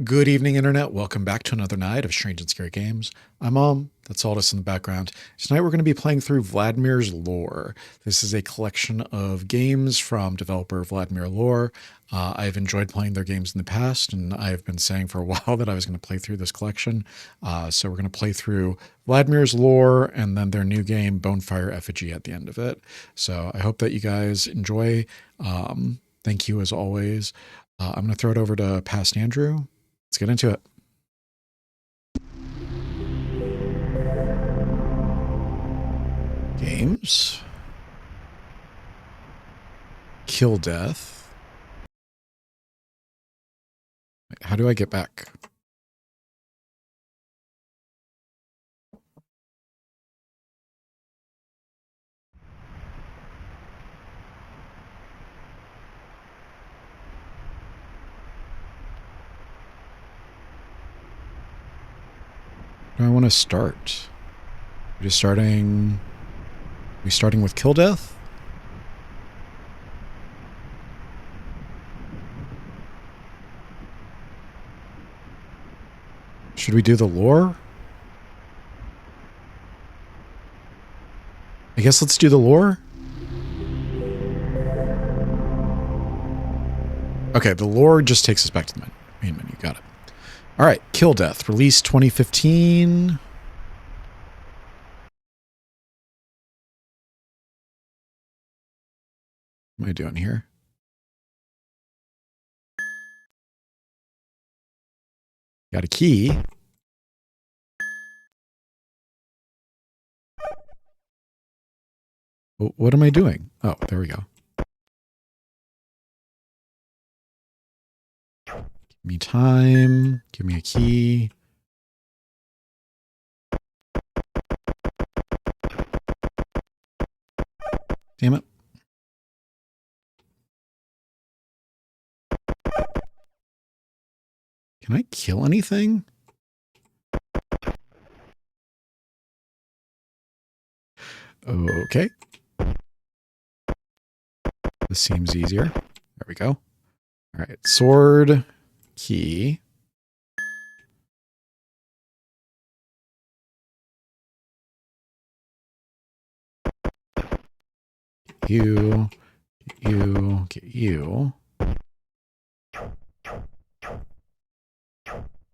Good evening, Internet. Welcome back to another night of Strange and Scary Games. I'm that's Aldous in the background. Tonight we're going to be playing through Vladimere's Lore. This is a collection of games from developer Vladimere Lhore. I've enjoyed playing their games in the past, and I've been saying for a while that I was going to play through this collection. So we're going to play through Vladimere's Lore and then their new game, Bonefire Effigy, at the end of it. So I hope that you guys enjoy. Thank you as always. I'm going to throw it over to Past Andrew. Let's get into it. Games. Killdeath. Wait, how do I get back? Do I want to start? We're just starting. Are we starting with Killdeath? Should we do the lore? I guess let's do the lore. Okay, the lore just takes us back to the main menu. Got it. All right, Killdeath, released 2015. What am I doing here? Got a key. What am I doing? Oh, there we go. Give me time. Give me a key. Damn it. Can I kill anything? Okay. This seems easier. There we go. All right. Sword, key. Get you. Get you.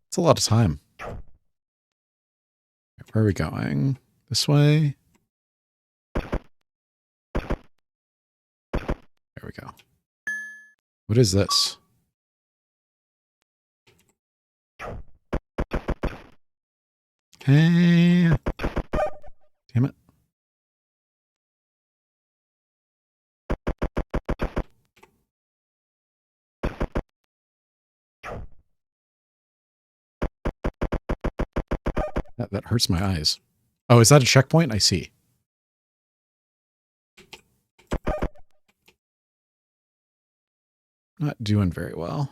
It's a lot of time. Where are we going? This way? There we go. What is this? Hey. Damn it. That hurts my eyes. Oh, is that a checkpoint? I see. Not doing very well.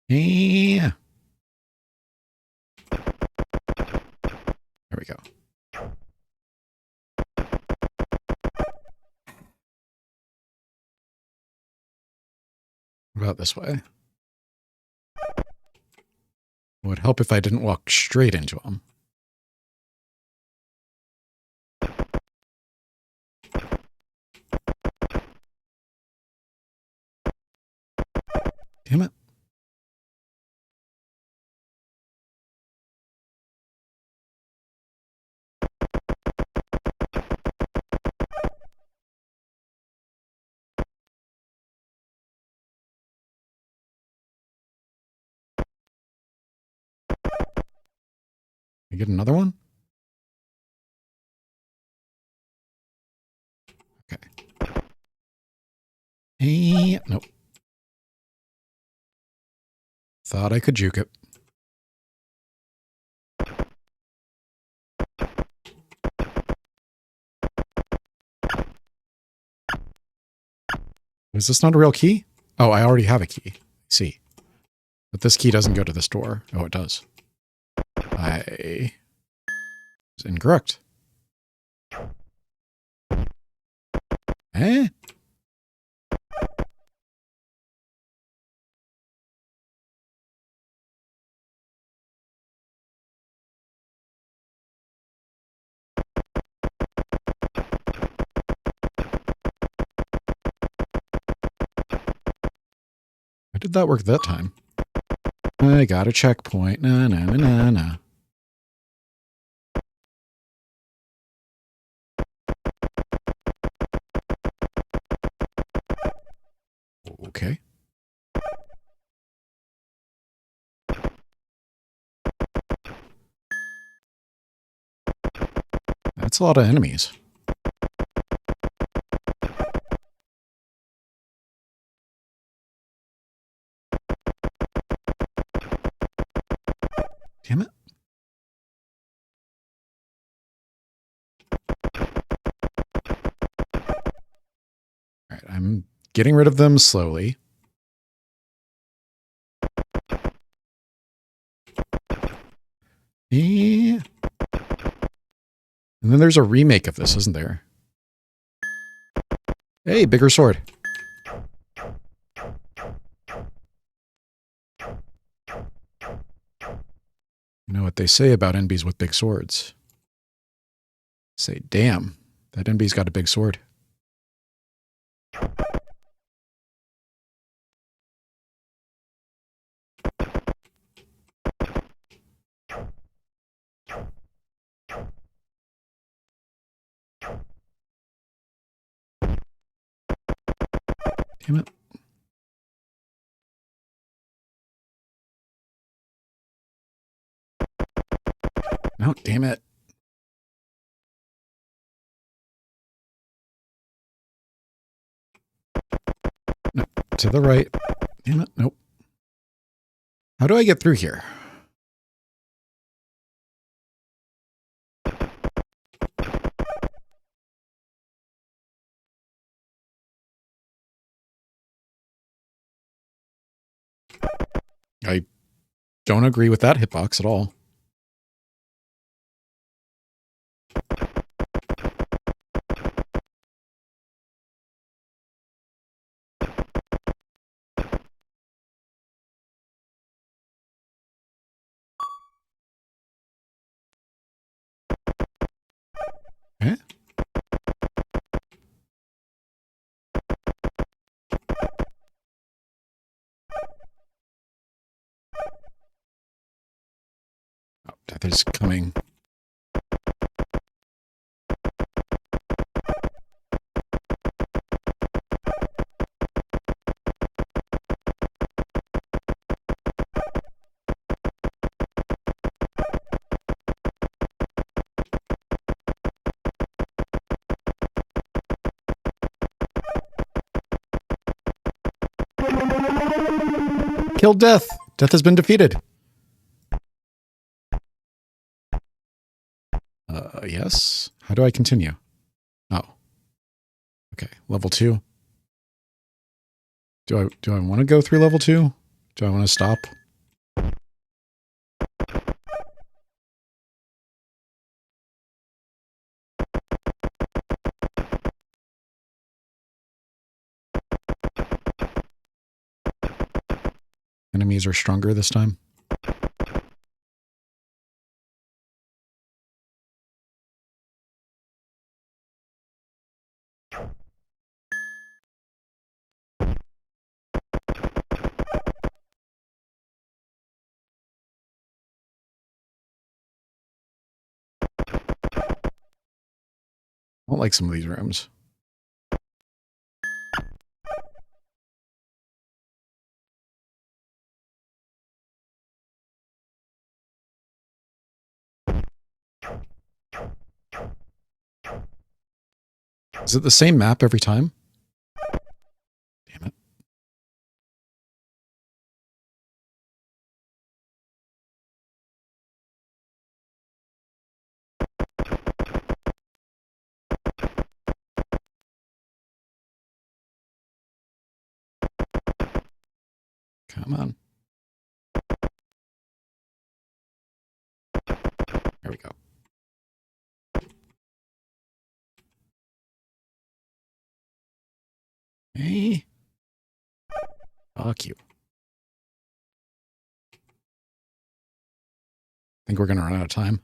Yeah. There we go. What about this way? It would help if I didn't walk straight into him. Damn it. I get another one? Okay. Hey, nope. Thought I could juke it. Is this not a real key? Oh, I already have a key. I see. But this key doesn't go to this door. Oh, it does. I was incorrect. Eh? How did that work that time? I got a checkpoint. Na na na na na. Okay. That's a lot of enemies. Damn it. All right, I'm getting rid of them slowly. Yeah. And then there's a remake of this, isn't there? Hey, bigger sword. You know what they say about NBs with big swords? Say, damn, that NB's got a big sword. Damn it. No, damn it. No, to the right. Damn it. Nope. How do I get through here? I don't agree with that hitbox at all. Eh? Oh, death is coming. Killdeath. Death has been defeated. Yes. How do I continue? Oh. Okay. Level 2. Do I want to go through level 2? Do I want to stop? Enemies are stronger this time. I don't like some of these rooms. Is it the same map every time? Damn it. Come on. There we go. Hey. Fuck you. Think we're going to run out of time.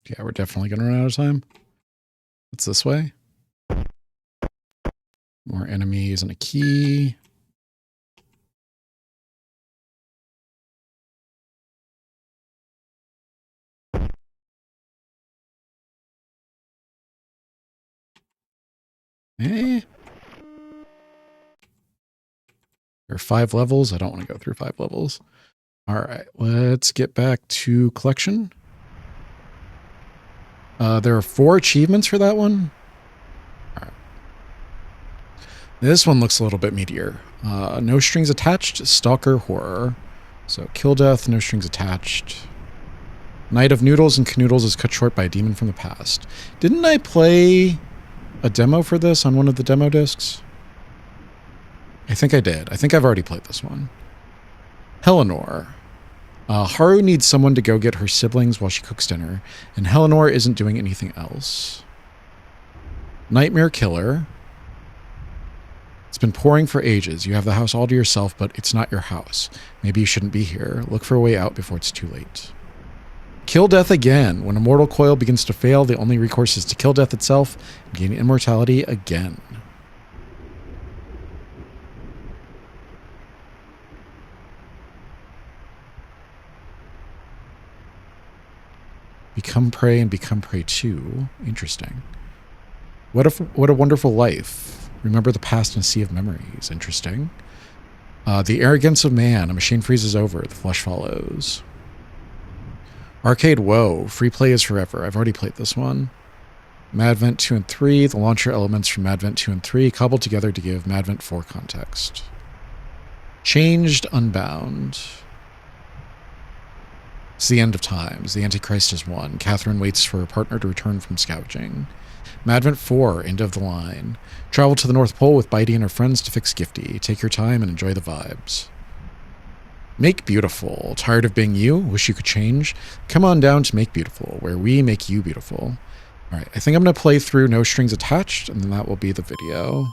Yeah, we're definitely going to run out of time. It's this way. More enemies and a key. There are 5 levels. I don't want to go through 5 levels. All right, let's get back to collection. There are 4 achievements for that one. All right. This one looks a little bit meatier. No strings attached, Stalker Horror. So Killdeath, no strings attached. Night of Noodles and Canoodles is cut short by a demon from the past. Didn't I play a demo for this on one of the demo discs? I think I did. I think I've already played this one. Eleanor. Haru needs someone to go get her siblings while she cooks dinner, and Eleanor isn't doing anything else. Nightmare Killer. It's been pouring for ages. You have the house all to yourself, but it's not your house. Maybe you shouldn't be here. Look for a way out before it's too late. Killdeath again. When a mortal coil begins to fail, the only recourse is to kill death itself and gain immortality again. Become prey and become prey too. Interesting. What a wonderful life. Remember the past in a sea of memories. Interesting. The arrogance of man. A machine freezes over. The flesh follows. Arcade Woe. Free play is forever. I've already played this one. Madvent 2 and 3. The launcher elements from Madvent 2 and 3 cobbled together to give Madvent 4 context. Changed Unbound. It's the end of times. The Antichrist has won. Catherine waits for her partner to return from scavenging. Madvent 4, end of the line. Travel to the North Pole with Bitey and her friends to fix Gifty. Take your time and enjoy the vibes. Make Beautiful. Tired of being you? Wish you could change? Come on down to Make Beautiful, where we make you beautiful. All right, I think I'm going to play through No Strings Attached, and then that will be the video.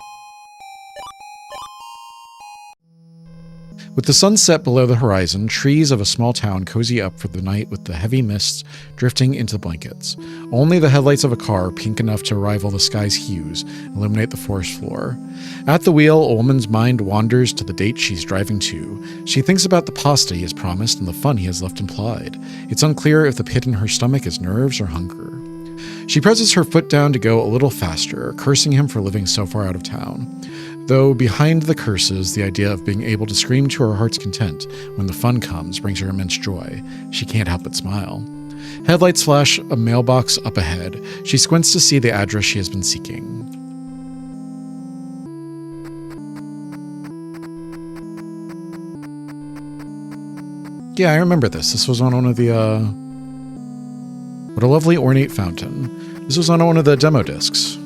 With the sun set below the horizon, trees of a small town cozy up for the night with the heavy mists drifting into the blankets. Only the headlights of a car, pink enough to rival the sky's hues, illuminate the forest floor. At the wheel, a woman's mind wanders to the date she's driving to. She thinks about the pasta he has promised and the fun he has left implied. It's unclear if the pit in her stomach is nerves or hunger. She presses her foot down to go a little faster, cursing him for living so far out of town. Though behind the curses, the idea of being able to scream to her heart's content when the fun comes brings her immense joy. She can't help but smile. Headlights flash a mailbox up ahead. She squints to see the address she has been seeking. Yeah, I remember this. This was on one of the, What a lovely ornate fountain. This was on one of the demo discs.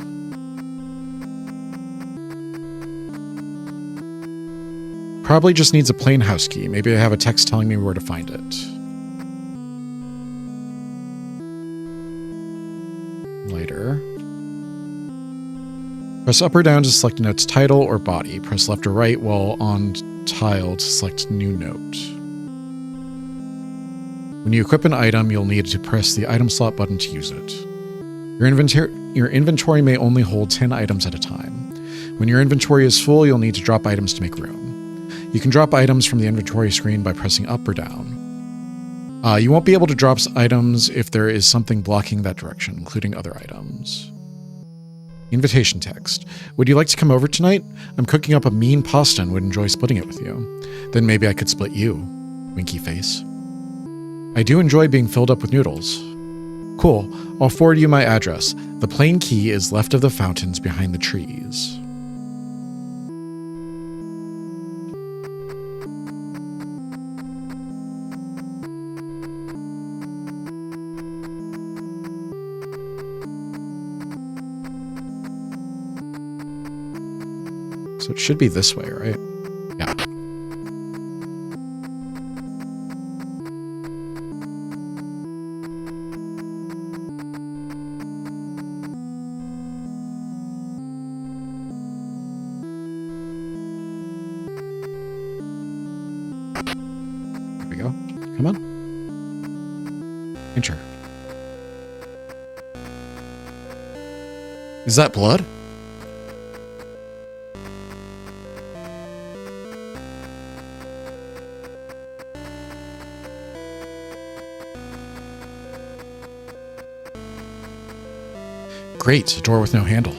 Probably just needs a plain house key. Maybe I have a text telling me where to find it. Later. Press up or down to select a note's title or body. Press left or right while on tile to select new note. When you equip an item, you'll need to press the item slot button to use it. Your inventory may only hold 10 items at a time. When your inventory is full, you'll need to drop items to make room. You can drop items from the inventory screen by pressing up or down. You won't be able to drop items if there is something blocking that direction, including other items. Invitation text. Would you like to come over tonight? I'm cooking up a mean pasta and would enjoy splitting it with you. Then maybe I could split you. Winky face. I do enjoy being filled up with noodles. Cool. I'll forward you my address. The plain key is left of the fountains behind the trees. So it should be this way, right? Yeah. There we go. Come on. Enter. Is that blood? Great, a door with no handle.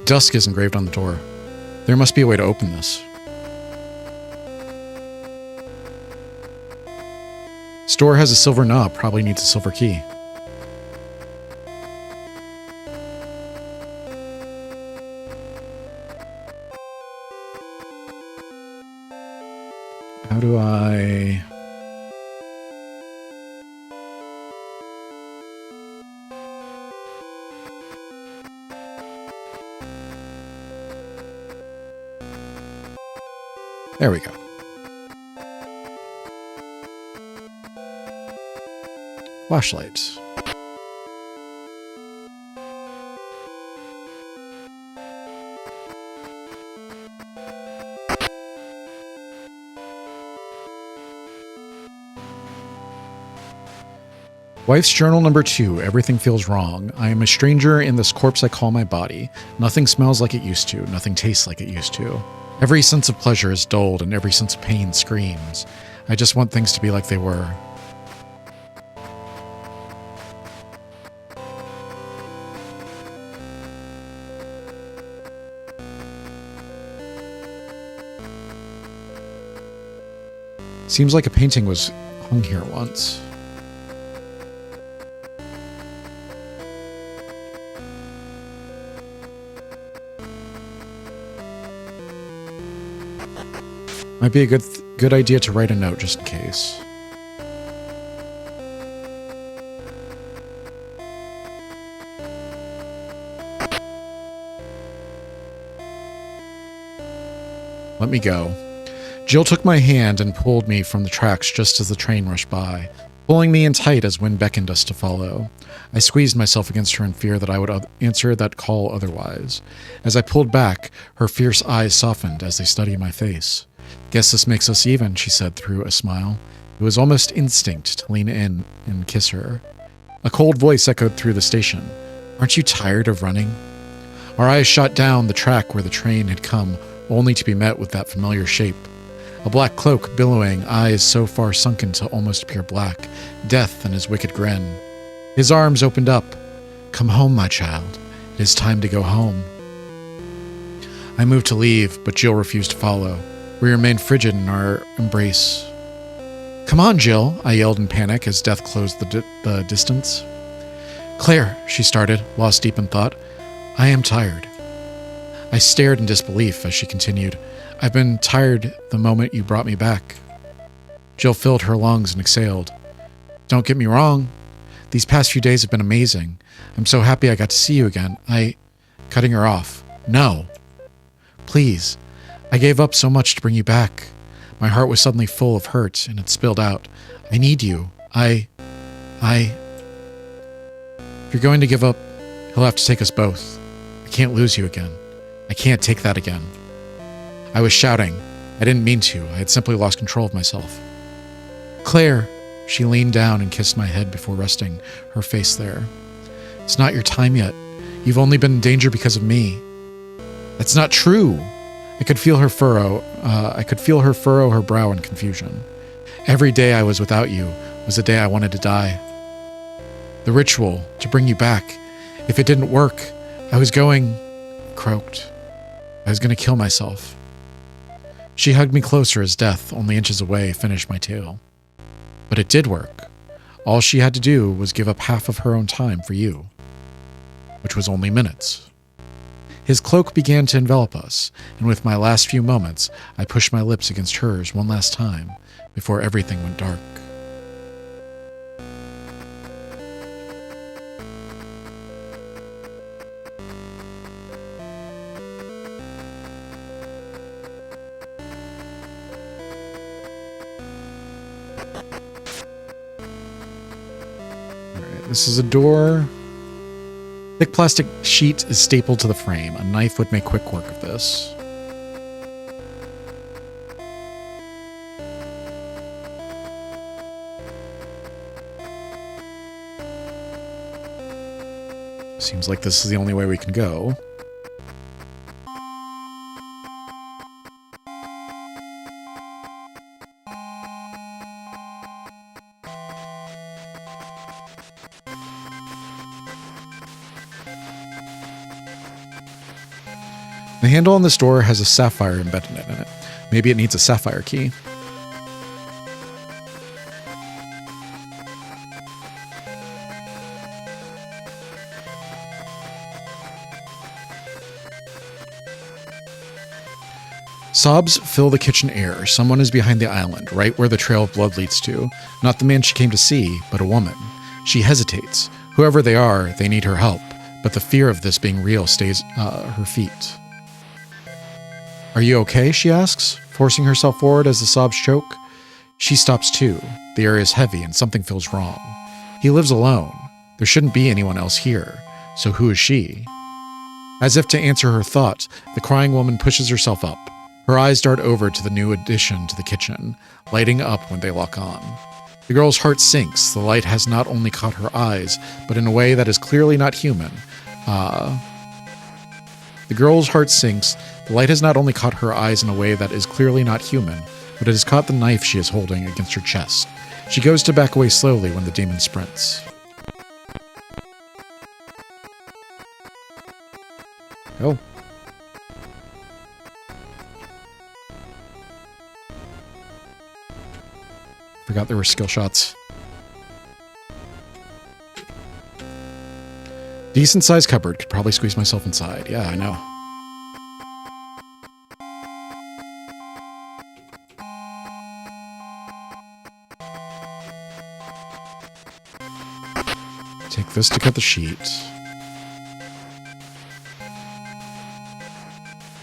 Dusk is engraved on the door. There must be a way to open this. This door has a silver knob, probably needs a silver key. How do I... There we go. Flashlight. Wife's journal number 2. Everything feels wrong. I am a stranger in this corpse I call my body. Nothing smells like it used to. Nothing tastes like it used to. Every sense of pleasure is dulled, and every sense of pain screams. I just want things to be like they were. Seems like a painting was hung here once. Might be a good idea to write a note just in case. Let me go. Jill took my hand and pulled me from the tracks just as the train rushed by, pulling me in tight as wind beckoned us to follow. I squeezed myself against her in fear that I would answer that call otherwise. As I pulled back, her fierce eyes softened as they studied my face. Guess this makes us even, she said through a smile. It was almost instinct to lean in and kiss her. A cold voice echoed through the station. Aren't you tired of running? Our eyes shot down the track where the train had come, only to be met with that familiar shape. A black cloak billowing, eyes so far sunken to almost pure black, death and his wicked grin. His arms opened up. Come home, my child. It is time to go home. I moved to leave, but Jill refused to follow. We remained frigid in our embrace. Come on, Jill, I yelled in panic as death closed the distance. Claire, she started, lost deep in thought. I am tired. I stared in disbelief as she continued. I've been tired the moment you brought me back. Jill filled her lungs and exhaled. Don't get me wrong. These past few days have been amazing. I'm so happy I got to see you again. Cutting her off. No. Please. I gave up so much to bring you back. My heart was suddenly full of hurt, and it spilled out. I need you. If you're going to give up, he'll have to take us both. I can't lose you again. I can't take that again. I was shouting. I didn't mean to. I had simply lost control of myself. Claire, she leaned down and kissed my head before resting her face there. It's not your time yet. You've only been in danger because of me. That's not true. I could feel her furrow her brow in confusion. Every day I was without you was the day I wanted to die. The ritual to bring you back. If it didn't work, I was going to kill myself. She hugged me closer as death, only inches away, finished my tale. But it did work. All she had to do was give up half of her own time for you, which was only minutes. His cloak began to envelop us, and with my last few moments, I pushed my lips against hers one last time before everything went dark. This is a door. Thick plastic sheet is stapled to the frame. A knife would make quick work of this. Seems like this is the only way we can go. The handle on this door has a sapphire embedded in it. Maybe it needs a sapphire key. Sobs fill the kitchen air. Someone is behind the island, right where the trail of blood leads to. Not the man she came to see, but a woman. She hesitates. Whoever they are, they need her help, but the fear of this being real stays her feet. Are you okay? She asks, forcing herself forward as the sobs choke. She stops too. The air is heavy and something feels wrong. He lives alone. There shouldn't be anyone else here. So who is she? As if to answer her thought, the crying woman pushes herself up. Her eyes dart over to the new addition to the kitchen, lighting up when they lock on. The girl's heart sinks. The light has not only caught her eyes, but in a way that is clearly not human. The girl's heart sinks. The light has not only caught her eyes in a way that is clearly not human, but it has caught the knife she is holding against her chest. She goes to back away slowly when the demon sprints. Oh. Forgot there were skill shots. Decent sized cupboard. Could probably squeeze myself inside. Yeah, I know. Take this to cut the sheet.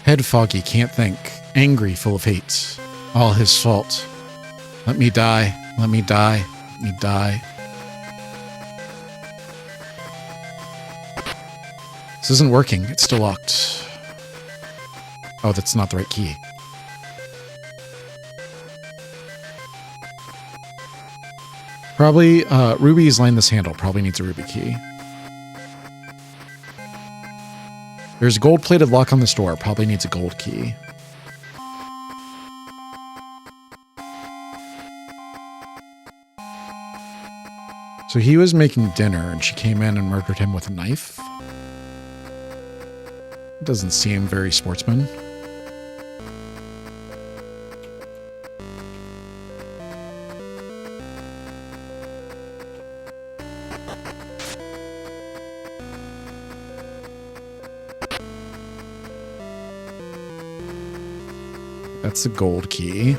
Head foggy, can't think. Angry, full of hate. All his fault. Let me die. Let me die. Let me die. This isn't working. It's still locked. Oh, that's not the right key. Probably, Ruby's lined this handle. Probably needs a ruby key. There's a gold-plated lock on this door. Probably needs a gold key. So he was making dinner and she came in and murdered him with a knife. Doesn't seem very sportsman. That's the gold key.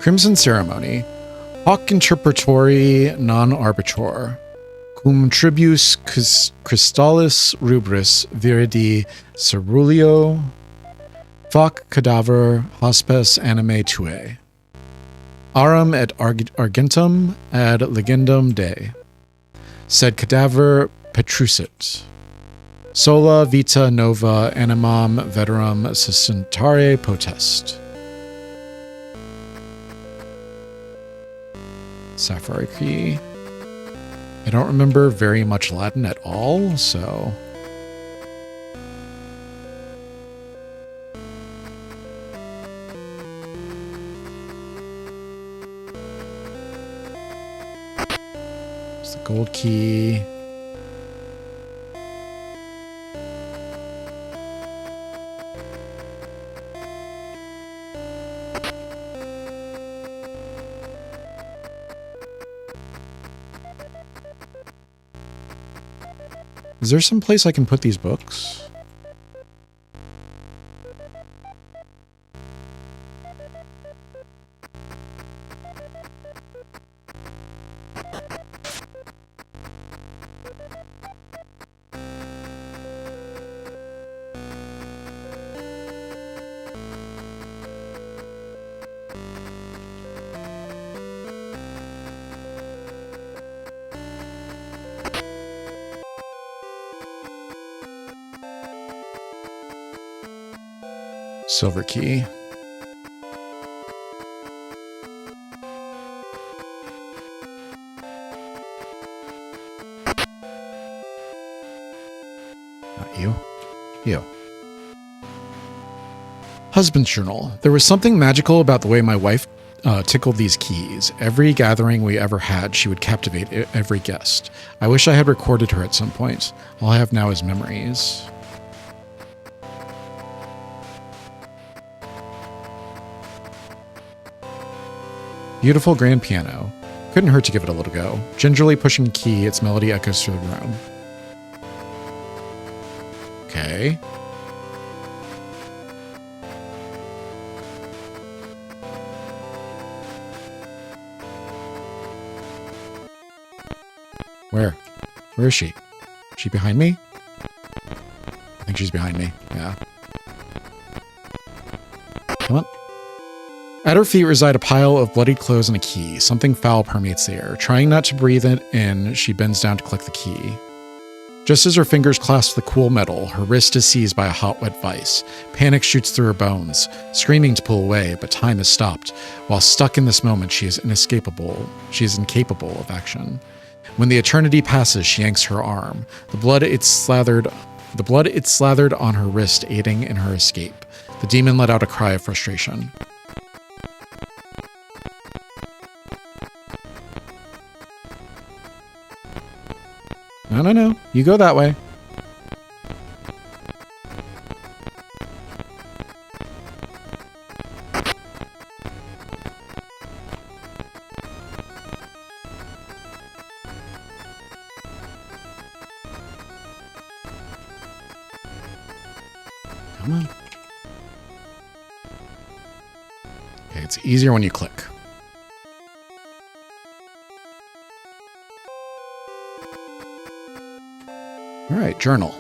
Crimson Ceremony. Hoc interpretori non arbitor. Cum tribus crystallis rubris viridi ceruleo. Fac cadaver hospes anime tue. Aram et argentum ad legendum Dei. Sed cadaver petrusit. Sola vita nova animam veterum sustentare potest. Sapphire key. I don't remember very much Latin at all, so... There's the gold key. Is there some place I can put these books? Silver key. Not you. You. Husband's journal. There was something magical about the way my wife tickled these keys. Every gathering we ever had, she would captivate every guest. I wish I had recorded her at some point. All I have now is memories. Beautiful grand piano. Couldn't hurt to give it a little go. Gingerly pushing a key, its melody echoes through the room. Okay. Where? Where is she? Is she behind me? I think she's behind me. Yeah. Come on. At her feet reside a pile of bloodied clothes and a key. Something foul permeates the air. Trying not to breathe it in, she bends down to click the key. Just as her fingers clasp the cool metal, her wrist is seized by a hot, wet vice. Panic shoots through her bones, screaming to pull away, but time has stopped. While stuck in this moment, she is incapable of action. When the eternity passes, she yanks her arm. The blood it slathered on her wrist, aiding in her escape. The demon let out a cry of frustration. No. You go that way. Come on. Okay, it's easier when you click. All right, journal.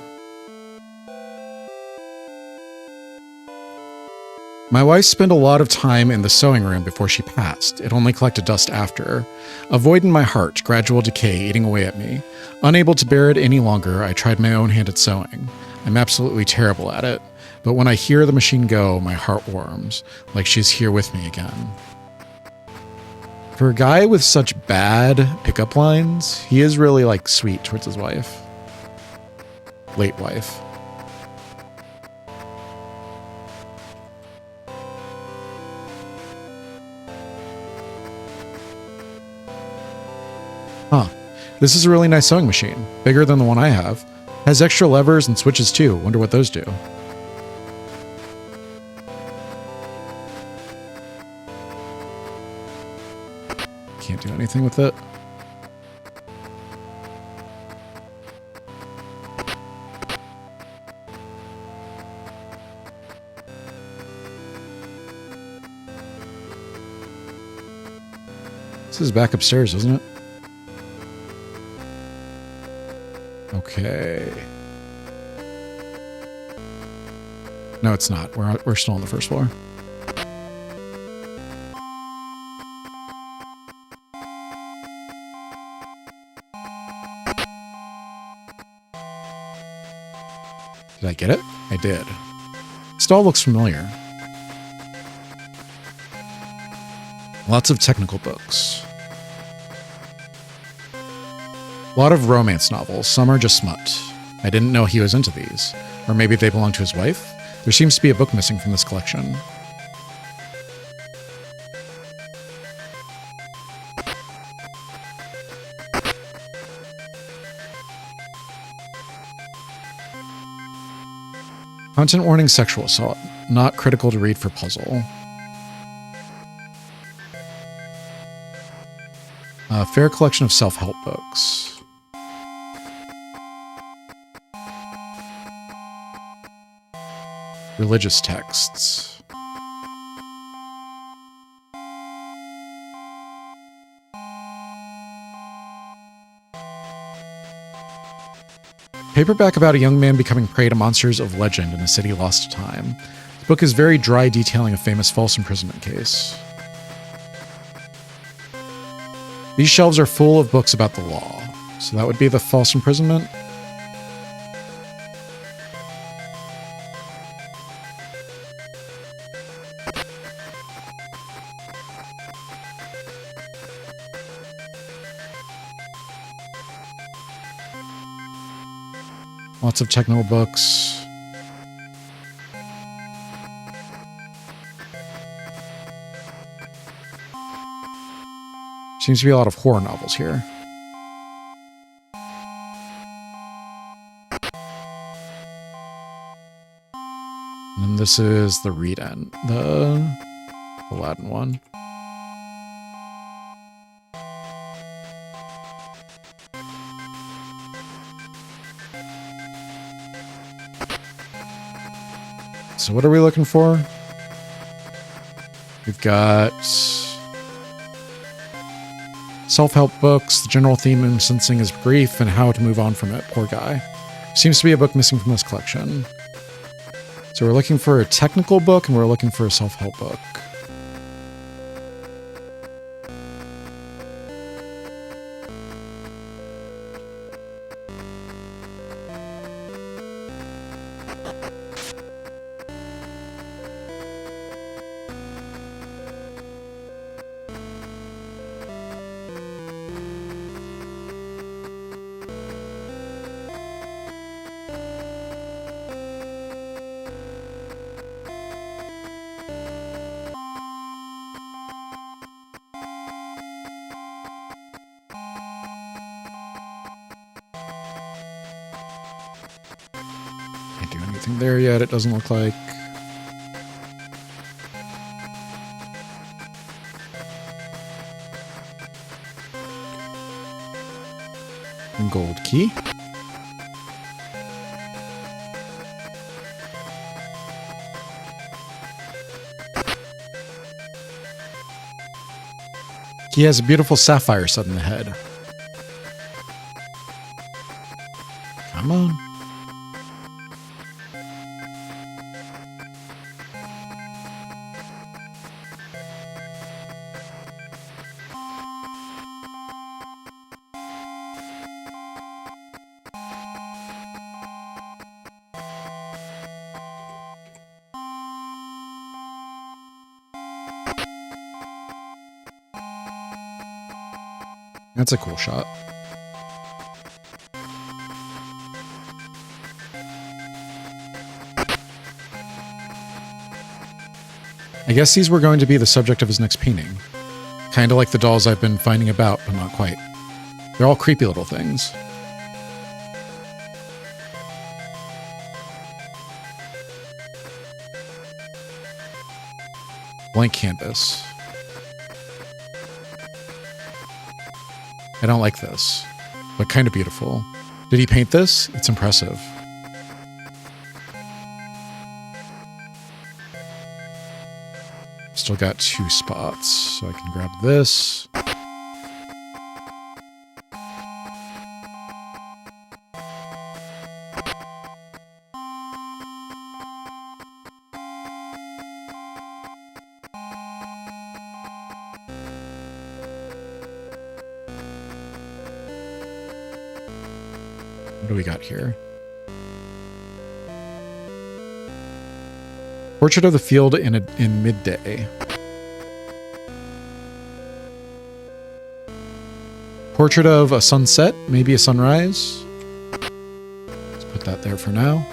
My wife spent a lot of time in the sewing room before she passed. It only collected dust after. A void in my heart, gradual decay eating away at me. Unable to bear it any longer, I tried my own hand at sewing. I'm absolutely terrible at it, but when I hear the machine go, my heart warms, like she's here with me again. For a guy with such bad pickup lines, he is really, like, sweet towards his wife. Late wife. Huh. This is a really nice sewing machine. Bigger than the one I have. Has extra levers and switches too. Wonder what those do. Can't do anything with it. This is back upstairs, isn't it? Okay. No, it's not. We're still on the first floor. Did I get it? I did. Stall looks familiar. Lots of technical books. A lot of romance novels. Some are just smut. I didn't know he was into these. Or maybe they belong to his wife? There seems to be a book missing from this collection. Content warning: sexual assault. Not critical to read for puzzle. A fair collection of self-help books. Religious texts. Paperback about a young man becoming prey to monsters of legend in a city lost to time. The book is very dry, detailing a famous false imprisonment case. These shelves are full of books about the law. So that would be the false imprisonment. Lots of technical books. Seems to be a lot of horror novels here. And this is the read-in, the Aladdin one. So what are we looking for? We've got self-help books. The general theme I'm sensing is grief and how to move on from it. Poor guy. Seems to be a book missing from this collection. So we're looking for a technical book and we're looking for a self-help book. Can't do anything there yet, it doesn't look like. Gold key. He has a beautiful sapphire set in the head. Come on. That's a cool shot. I guess these were going to be the subject of his next painting. Kind of like the dolls I've been finding about, but not quite. They're all creepy little things. Blank canvas. I don't like this, but kind of beautiful. Did he paint this? It's impressive. Still got 2 spots, so I can grab this. What do we got here? Portrait of the field in midday. Portrait of a sunset, maybe a sunrise. Let's put that there for now.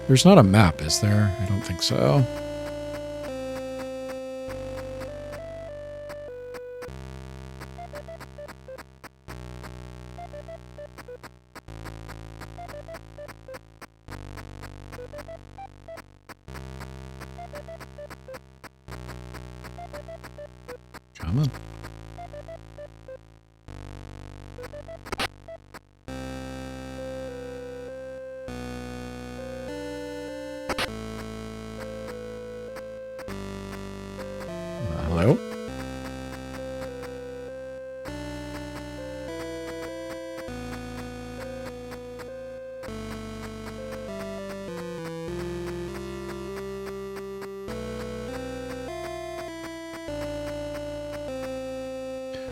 There's not a map, is there? I don't think so. Come on. Hello?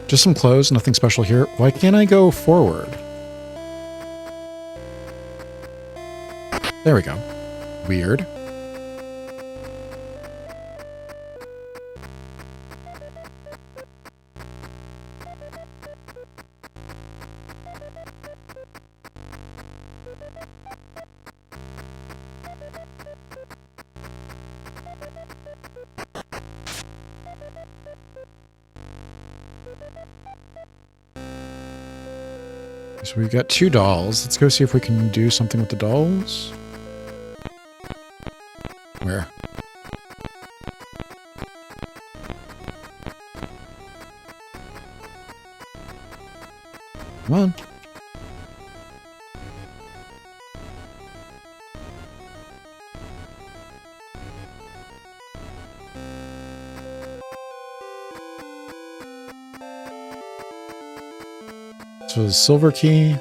Just some clothes, nothing special here. Why can't I go forward? There we go. Weird. So we've got 2 dolls. Let's go see if we can do something with the dolls. Where? Come on. So the silver key.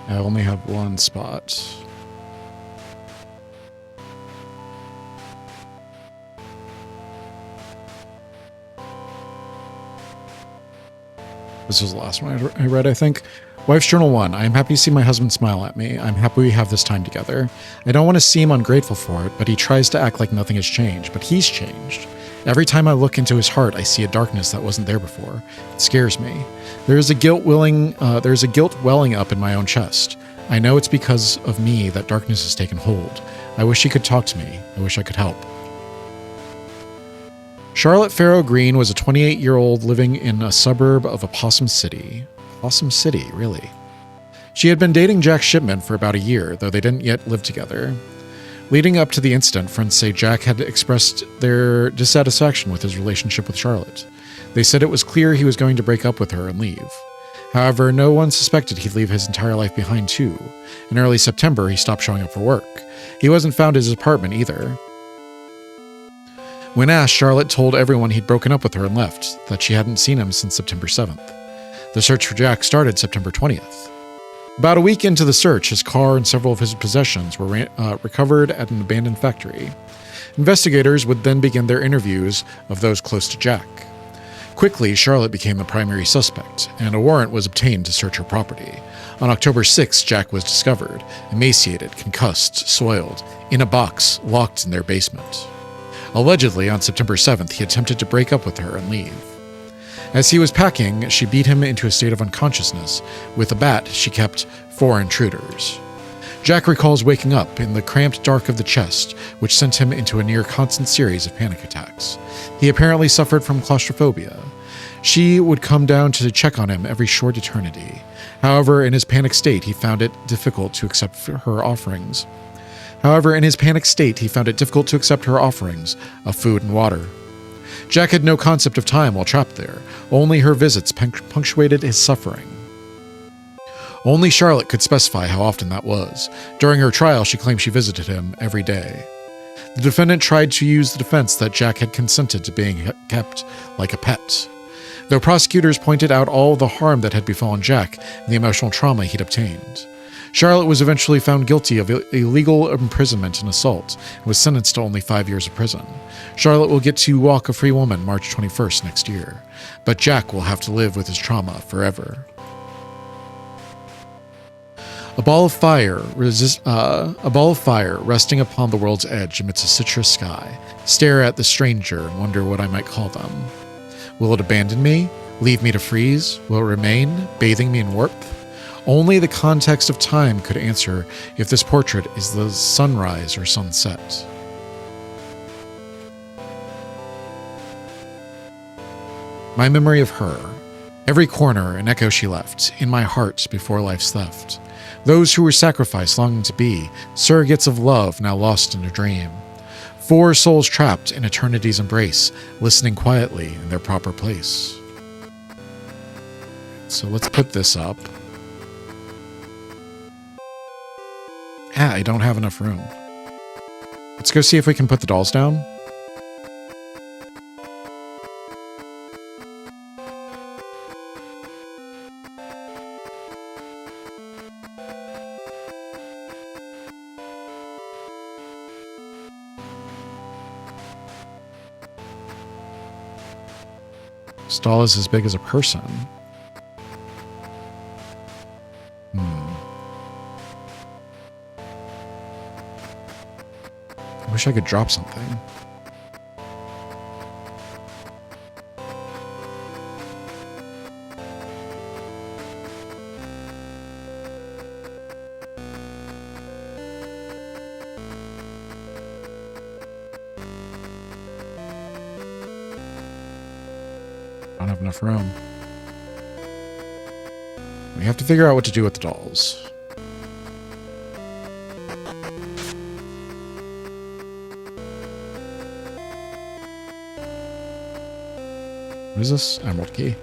I only have 1 spot. This was the last one I read, I think. Wife's Journal 1. I am happy to see my husband smile at me. I'm happy we have this time together. I don't want to seem ungrateful for it, but he tries to act like nothing has changed. But he's changed. Every time I look into his heart, I see a darkness that wasn't there before. It scares me. There's a guilt welling up in my own chest. I know it's because of me that darkness has taken hold. I wish he could talk to me. I wish I could help. Charlotte Farrow Green was a 28-year-old living in a suburb of Opossum City. Opossum City, really. She had been dating Jack Shipman for about a year, though they didn't yet live together. Leading up to the incident, friends say Jack had expressed their dissatisfaction with his relationship with Charlotte. They said it was clear he was going to break up with her and leave. However, no one suspected he'd leave his entire life behind, too. In early September, he stopped showing up for work. He wasn't found at his apartment, either. When asked, Charlotte told everyone he'd broken up with her and left, that she hadn't seen him since September 7th. The search for Jack started September 20th. About a week into the search, his car and several of his possessions were recovered at an abandoned factory. Investigators would then begin their interviews of those close to Jack. Quickly, Charlotte became the primary suspect, and a warrant was obtained to search her property. On October 6th, Jack was discovered, emaciated, concussed, soiled, in a box locked in their basement. Allegedly, on September 7th, he attempted to break up with her and leave. As he was packing, she beat him into a state of unconsciousness. With a bat, she kept 4 intruders. Jack recalls waking up in the cramped dark of the chest, which sent him into a near-constant series of panic attacks. He apparently suffered from claustrophobia. She would come down to check on him every short eternity. However, in his panic state, he found it difficult to accept her offerings. of food and water. Jack had no concept of time while trapped there. Only her visits punctuated his suffering. Only Charlotte could specify how often that was. During her trial, she claimed she visited him every day. The defendant tried to use the defense that Jack had consented to being kept like a pet. Though prosecutors pointed out all the harm that had befallen Jack and the emotional trauma he'd obtained. Charlotte was eventually found guilty of illegal imprisonment and assault and was sentenced to only 5 years of prison. Charlotte will get to walk a free woman March 21st next year, but Jack will have to live with his trauma forever. A ball of fire resting upon the world's edge amidst a citrus sky. Stare at the stranger and wonder what I might call them. Will it abandon me? Leave me to freeze? Will it remain, bathing me in warmth? Only the context of time could answer if this portrait is the sunrise or sunset. My memory of her. Every corner an echo she left, in my heart before life's theft. Those who were sacrificed longing to be, surrogates of love now lost in a dream. 4 souls trapped in eternity's embrace, listening quietly in their proper place. So let's put this up. I don't have enough room. Let's go see if we can put the dolls down. This doll is as big as a person. I wish I could drop something. enough room. We have to figure out what to do with the dolls. What is this? Emerald key.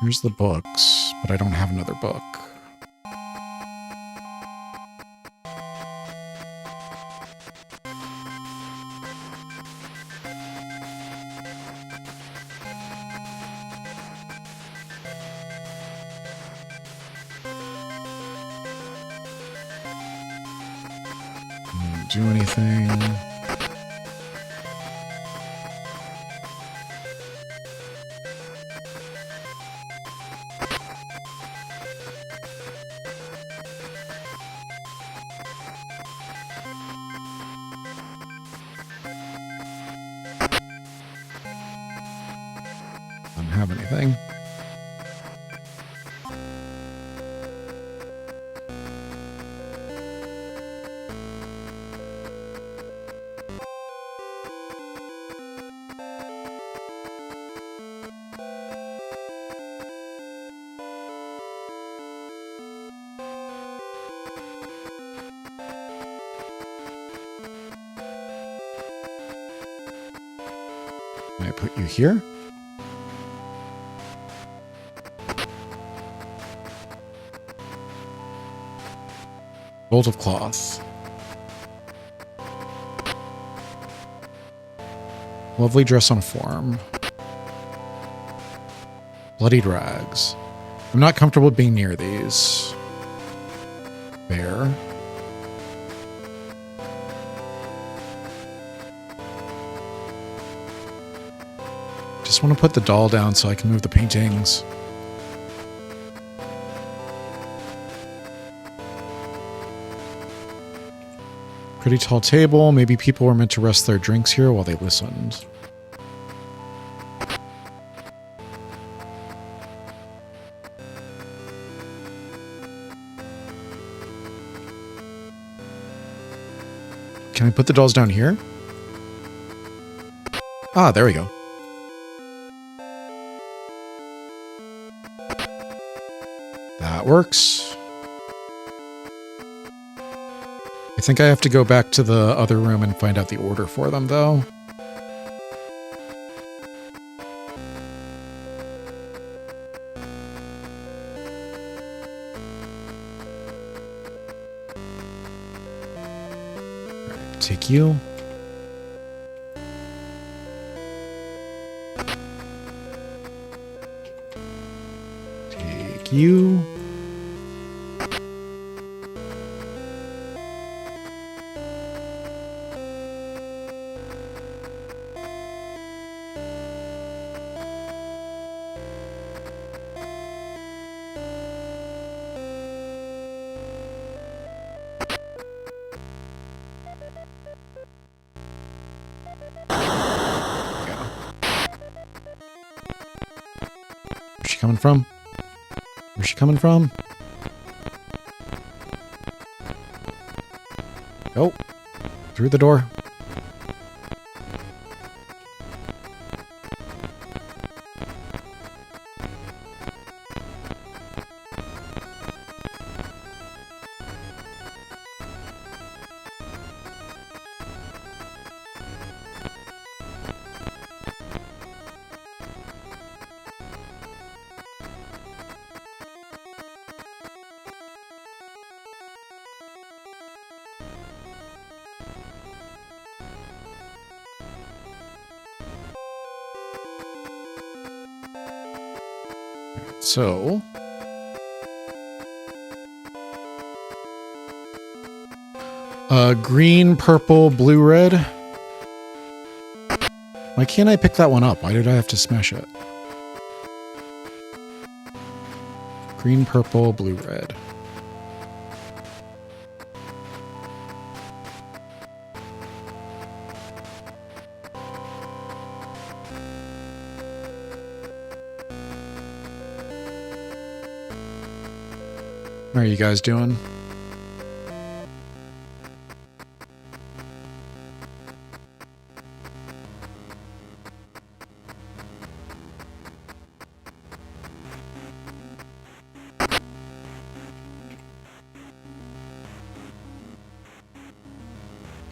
Here's the books, but I don't have another book. Do anything. Don't have anything. Can I put you here? Bolt of cloth. Lovely dress on form. Bloodied rags. I'm not comfortable being near these. Bear. Just want to put the doll down so I can move the paintings. Pretty tall table. Maybe people were meant to rest their drinks here while they listened. Can I put the dolls down here? Ah, there we go. That works. I think I have to go back to the other room and find out the order for them, though. Alright, take you. Take you. Where's she coming from? Where's she coming from? Oh, through the door. So, green, purple, blue, red. Why can't I pick that one up? Why did I have to smash it? Green, purple, blue, red. How are you guys doing?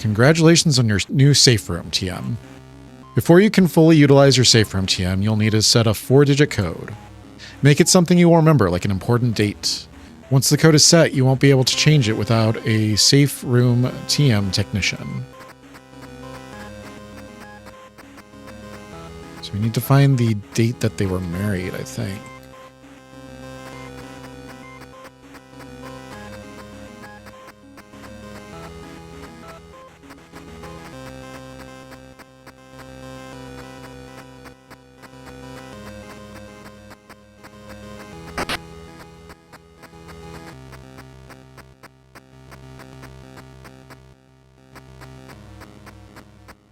Congratulations on your new safe room, TM. Before you can fully utilize your safe room, TM, you'll need to set a 4-digit code. Make it something you will remember, like an important date. Once the code is set, you won't be able to change it without a safe room TM technician. So we need to find the date that they were married, I think.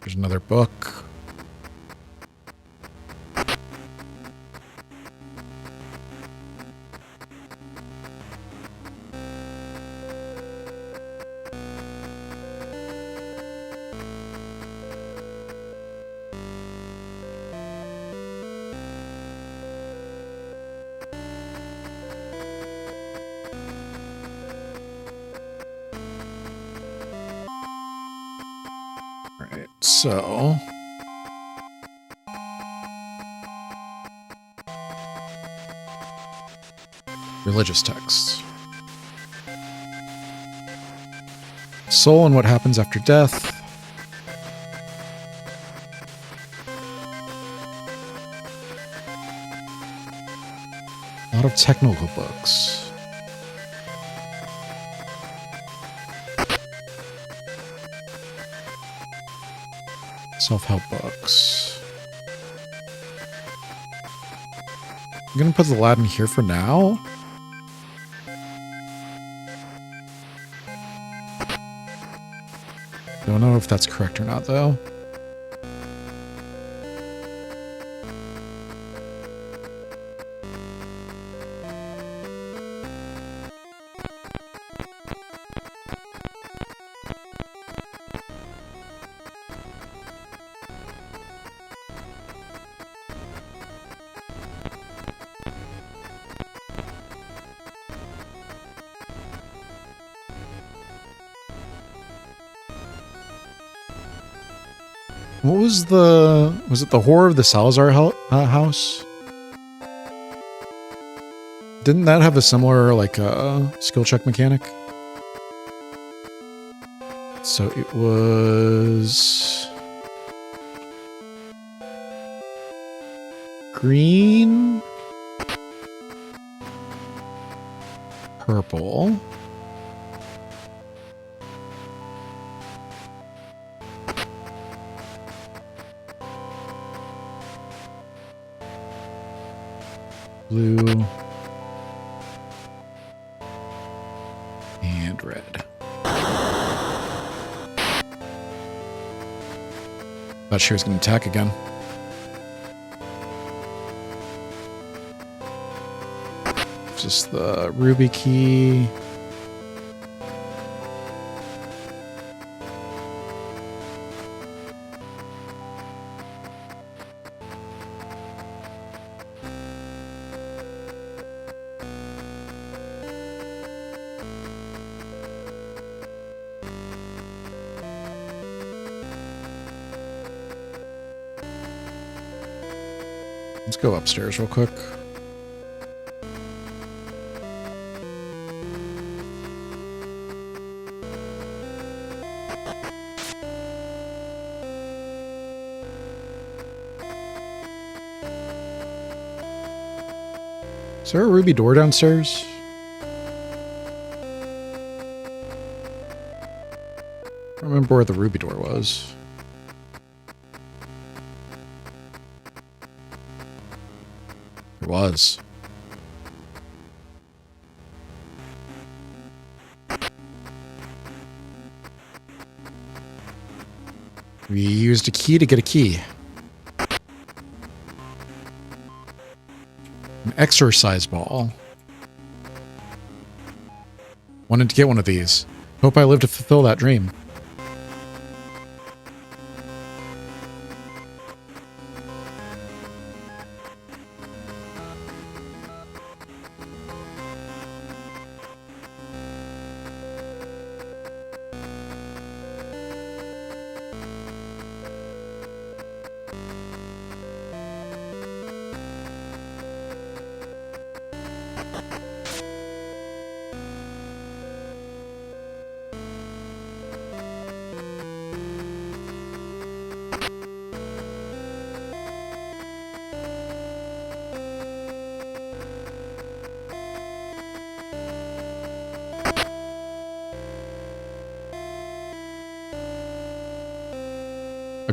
There's another book. So, religious texts. Soul and what happens after death. A lot of technical books. Self-help books. I'm gonna put the Latin here for now. Don't know if that's correct or not, though. What was it the Horror of the Salazar house? Didn't that have a similar, like, skill check mechanic? So it was green, purple, blue, and red. Thought she was going to attack again. Just the ruby key. Let's go upstairs real quick. Is there a ruby door downstairs? I don't remember where the ruby door was. It was. We used a key to get a key. An exercise ball. Wanted to get one of these. Hope I live to fulfill that dream.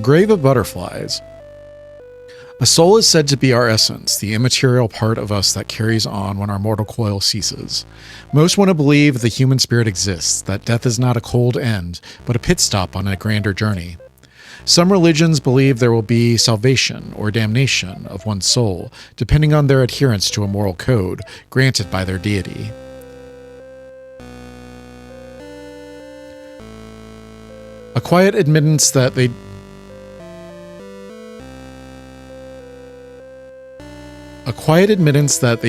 Grave of Butterflies. A soul is said to be our essence, the immaterial part of us that carries on when our mortal coil ceases. Most want to believe the human spirit exists, that death is not a cold end, but a pit stop on a grander journey. Some religions believe there will be salvation or damnation of one's soul, depending on their adherence to a moral code granted by their deity. A quiet admittance that they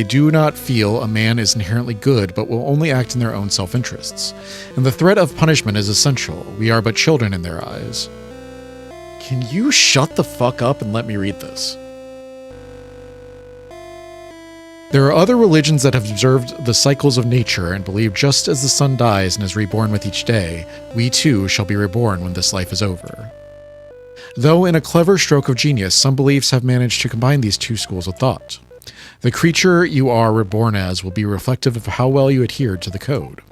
do not feel a man is inherently good, but will only act in their own self-interests. And the threat of punishment is essential. We are but children in their eyes. Can you shut the fuck up and let me read this? There are other religions that have observed the cycles of nature and believe just as the sun dies and is reborn with each day, we too shall be reborn when this life is over. Though in a clever stroke of genius, some beliefs have managed to combine these two schools of thought. The creature you are reborn as will be reflective of how well you adhered to the code.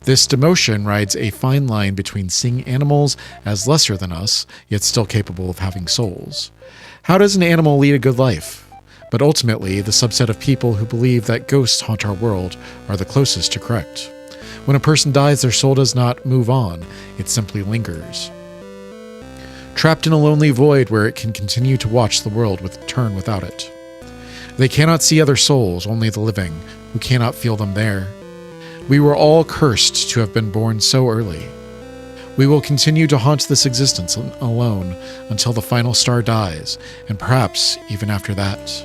This demotion rides a fine line between seeing animals as lesser than us, yet still capable of having souls. How does an animal lead a good life? But ultimately, the subset of people who believe that ghosts haunt our world are the closest to correct. When a person dies, their soul does not move on, it simply lingers. Trapped in a lonely void where it can continue to watch the world turn without it. They cannot see other souls, only the living, who cannot feel them there. We were all cursed to have been born so early. We will continue to haunt this existence alone until the final star dies, and perhaps even after that.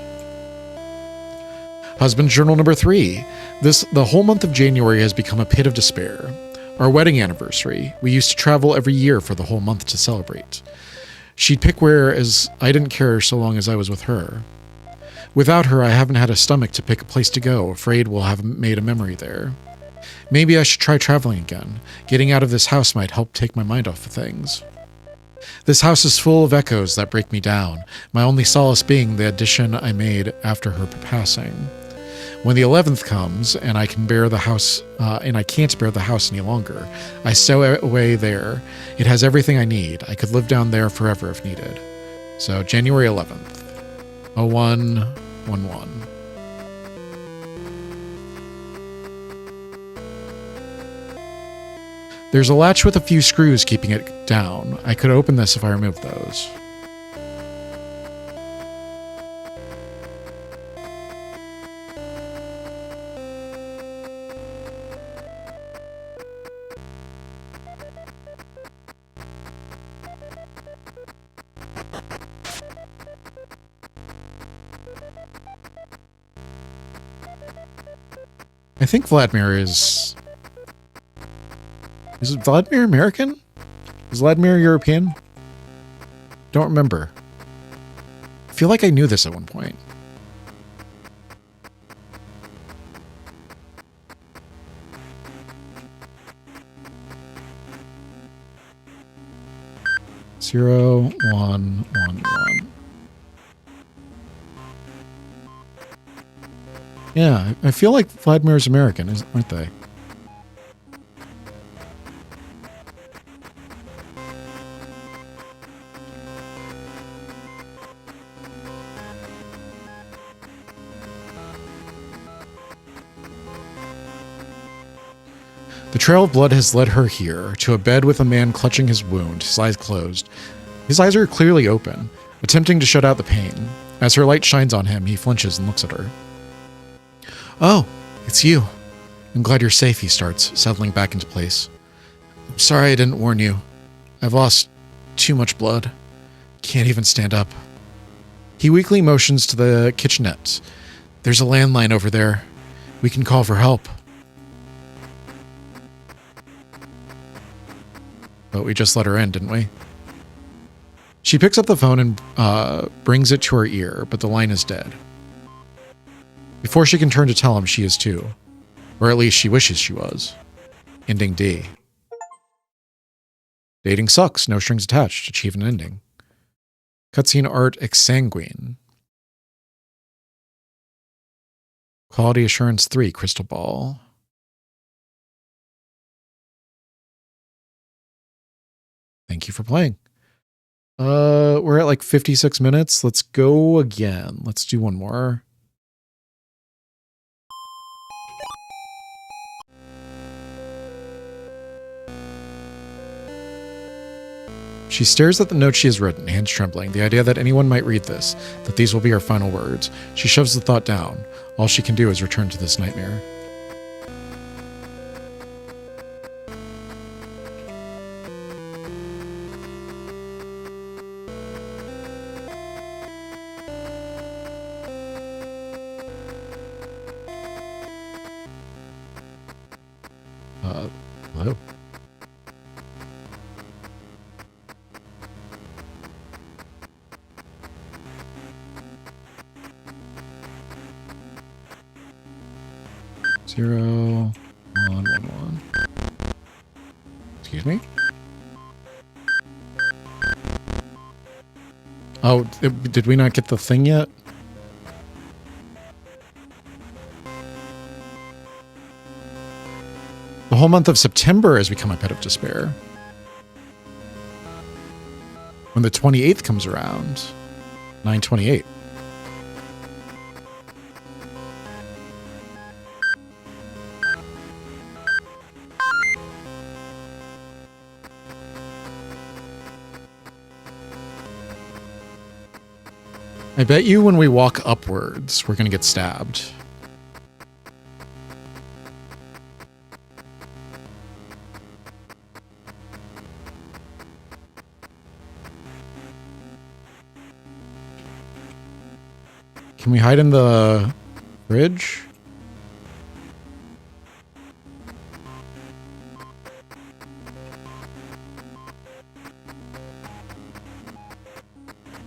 Husband's Journal number 3. The whole month of January has become a pit of despair. Our wedding anniversary, we used to travel every year for the whole month to celebrate. She'd pick where, as I didn't care so long as I was with her. Without her, I haven't had a stomach to pick a place to go, afraid we'll have made a memory there. Maybe I should try traveling again. Getting out of this house might help take my mind off of things. This house is full of echoes that break me down, my only solace being the addition I made after her passing. When the 11th comes and I can't bear the house any longer, I stow away there. It has everything I need. I could live down there forever if needed. So January 11th, 0111. There's a latch with a few screws keeping it down. I could open this if I removed those. I think Vladimere is it Vladimere American? Is Vladimere European? Don't remember. I feel like I knew this at one point. Zero, 1, 1, 1. Yeah, I feel like Vladimere's American, aren't they? The trail of blood has led her here, to a bed with a man clutching his wound, his eyes closed. His eyes are clearly open, attempting to shut out the pain. As her light shines on him, he flinches and looks at her. Oh, it's you. I'm glad you're safe, he starts, settling back into place. I'm sorry I didn't warn you. I've lost too much blood. Can't even stand up. He weakly motions to the kitchenette. There's a landline over there. We can call for help. But we just let her in, didn't we? She picks up the phone and brings it to her ear, but the line is dead. Before she can turn to tell him, she is too. Or at least she wishes she was. Ending D. Dating sucks, no strings attached, achieve an ending. Cutscene art exsanguine. Quality assurance 3, crystal ball. Thank you for playing. We're at like 56 minutes. Let's go again. Let's do one more. She stares at the note she has written, hands trembling, the idea that anyone might read this, that these will be her final words. She shoves the thought down. All she can do is return to this nightmare. Hello? Zero, one, one, one. Excuse me? Oh, did we not get the thing yet? The whole month of September has become a pit of despair. When the 28th comes around, 9/28. I bet you when we walk upwards, we're going to get stabbed. Can we hide in the fridge?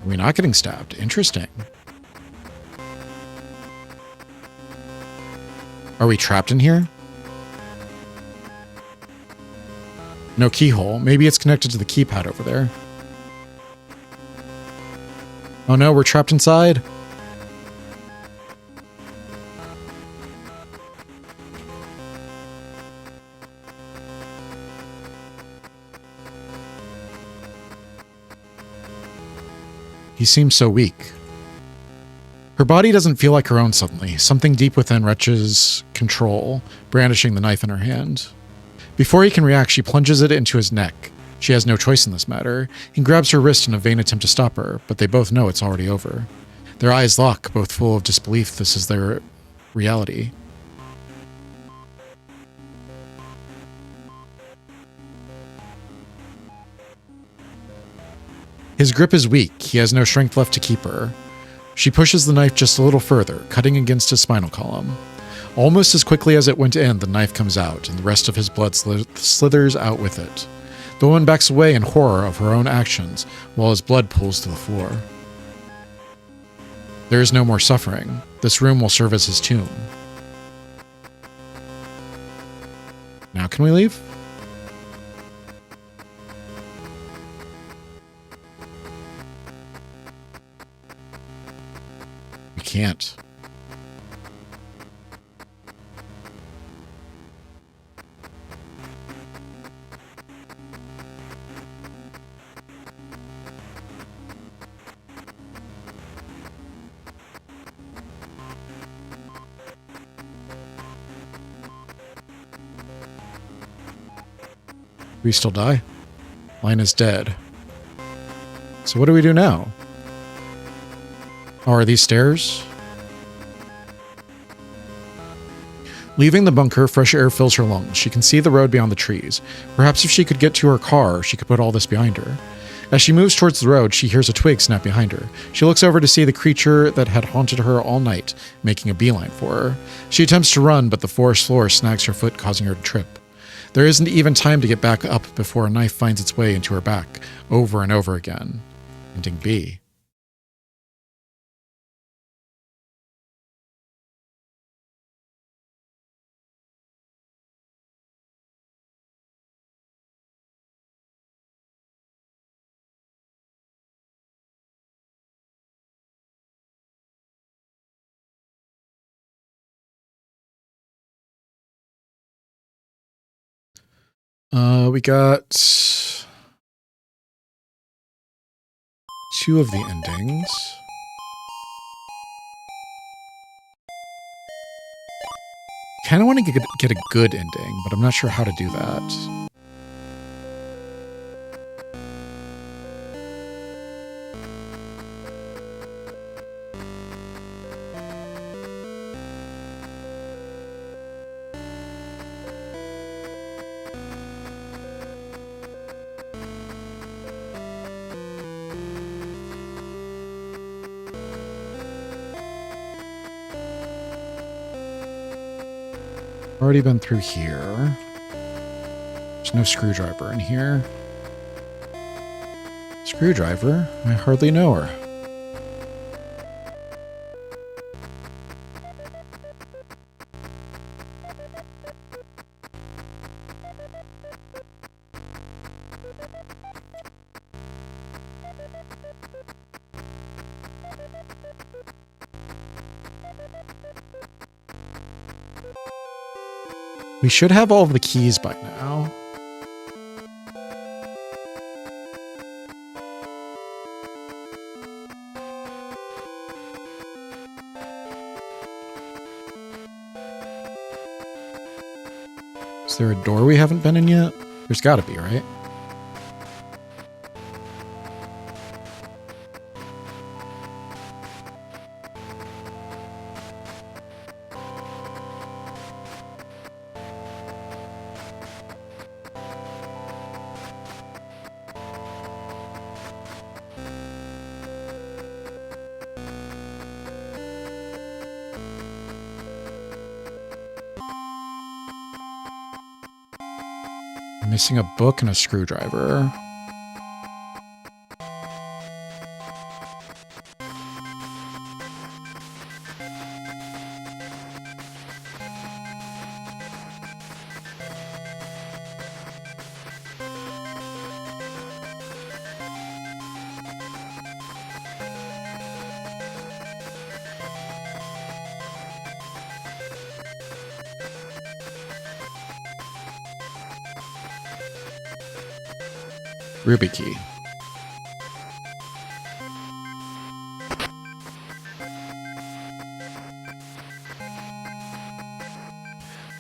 Are we not getting stabbed? Interesting. Are we trapped in here? No keyhole. Maybe it's connected to the keypad over there. Oh no, we're trapped inside. He seems so weak. Her body doesn't feel like her own suddenly. Something deep within wrenches control, brandishing the knife in her hand. Before he can react, she plunges it into his neck. She has no choice in this matter. He grabs her wrist in a vain attempt to stop her, but they both know it's already over. Their eyes lock, both full of disbelief this is their reality. His grip is weak. He has no strength left to keep her. She pushes the knife just a little further, cutting against his spinal column. Almost as quickly as it went in, the knife comes out, and the rest of his blood slithers out with it. The woman backs away in horror of her own actions, while his blood pools to the floor. There is no more suffering. This room will serve as his tomb. Now can we leave? We can't. We still die. Line is dead. So what do we do now? Oh, are these stairs? Leaving the bunker, fresh air fills her lungs. She can see the road beyond the trees. Perhaps if she could get to her car, she could put all this behind her. As she moves towards the road, she hears a twig snap behind her. She looks over to see the creature that had haunted her all night, making a beeline for her. She attempts to run, but the forest floor snags her foot, causing her to trip. There isn't even time to get back up before a knife finds its way into her back, over and over again. Ending B. We got 2 of the endings. Kind of want to get a good ending, but I'm not sure how to do that. Already been through here. There's no screwdriver in here. Screwdriver? I hardly know her. We should have all of the keys by now. Is there a door we haven't been in yet? There's got to be, right? Missing a book and a screwdriver. Ruby key.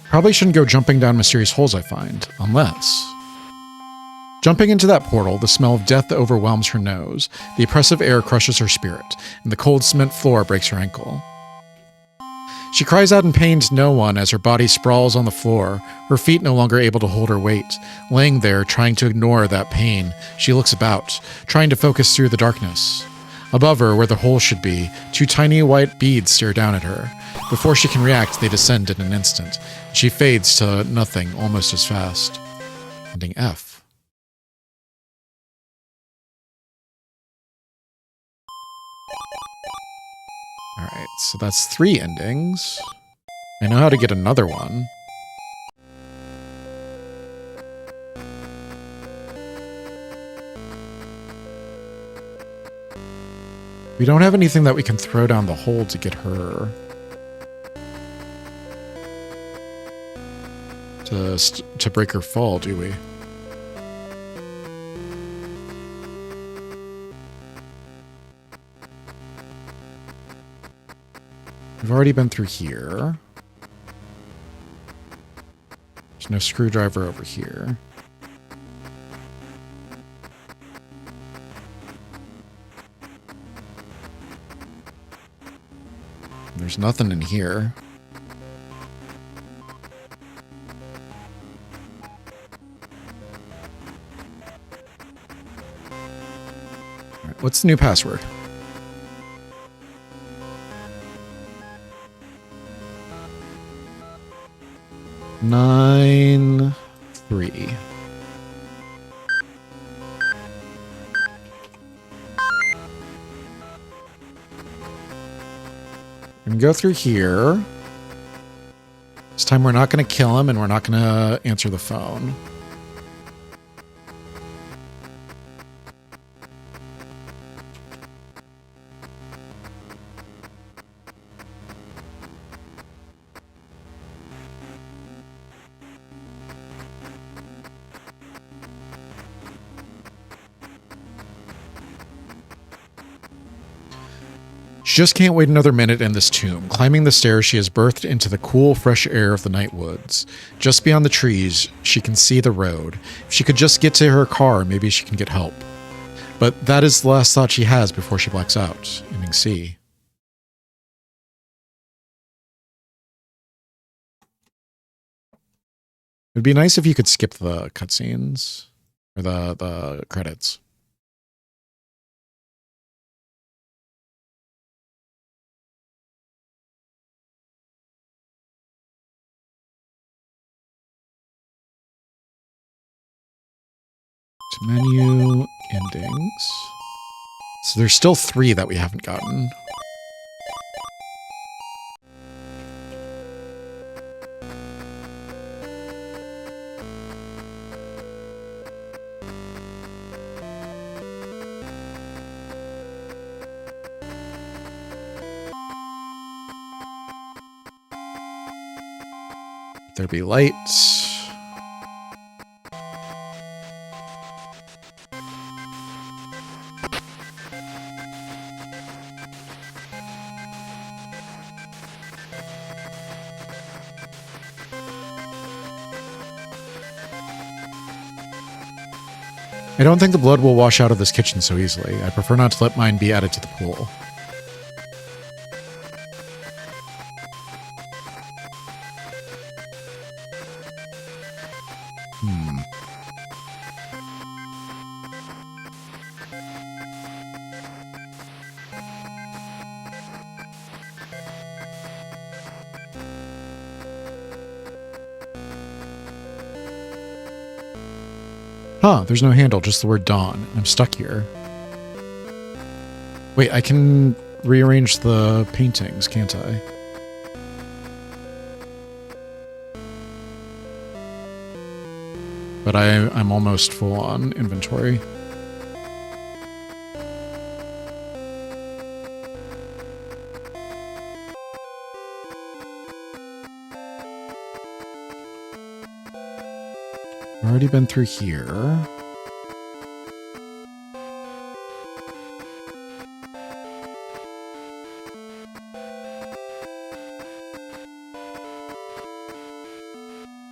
Probably shouldn't go jumping down mysterious holes I find, unless... Jumping into that portal, the smell of death overwhelms her nose, the oppressive air crushes her spirit, and the cold cement floor breaks her ankle. She cries out in pain to no one as her body sprawls on the floor, her feet no longer able to hold her weight. Laying there, trying to ignore that pain, she looks about, trying to focus through the darkness. Above her, where the hole should be, 2 tiny white beads stare down at her. Before she can react, they descend in an instant. She fades to nothing almost as fast. Ending F. Alright, so that's 3 endings. I know how to get another one. We don't have anything that we can throw down the hole to get her. To break her fall, do we? We've already been through here. There's no screwdriver over here. There's nothing in here. All right, what's the new password? Nine, 3. We can go through here. This time we're not going to kill him and we're not going to answer the phone. just can't wait another minute in this tomb. Climbing the stairs, she is birthed into the cool, fresh air of the night woods. Just beyond the trees, she can see the road. If she could just get to her car, maybe she can get help. But that is the last thought she has before she blacks out, aiming C. It'd be nice if you could skip the cutscenes, or the credits. Menu, endings. So there's still 3 that we haven't gotten. There be lights. I don't think the blood will wash out of this kitchen so easily. I prefer not to let mine be added to the pool. Huh, there's no handle, just the word dawn. I'm stuck here. Wait, I can rearrange the paintings, can't I? But I'm almost full on inventory. Already been through here.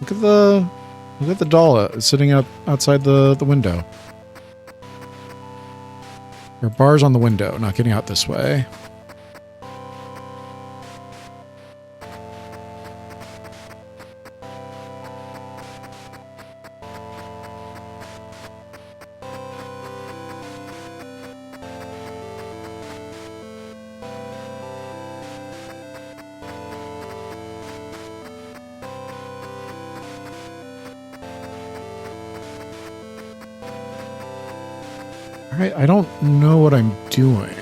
Look at the doll sitting outside the window. There are bars on the window, not getting out this way. Alright, I don't know what I'm doing.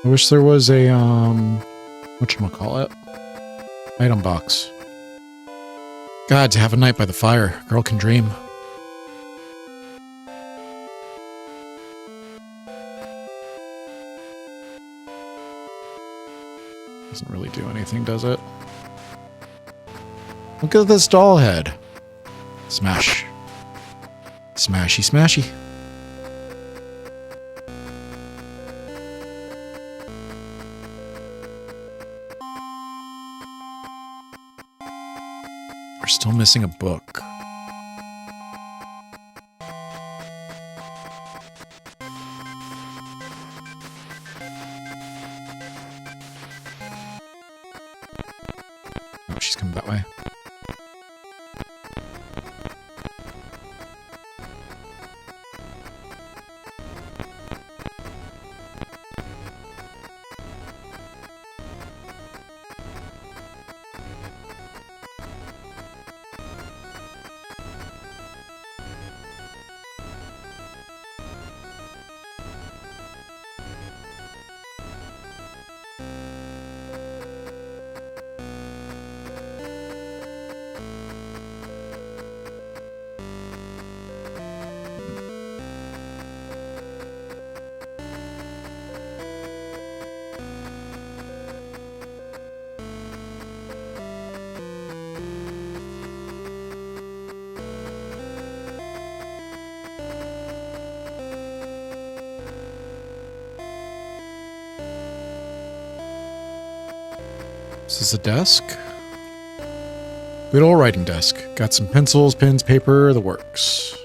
I wish there was a, whatchamacallit? Item box. God, to have a night by the fire. Girl can dream. Doesn't really do anything, does it? Look at this doll head. Smash. Smashy, smashy. We're still missing a book. Oh, she's coming that way. This is a desk. Good old writing desk. Got some pencils, pens, paper, the works.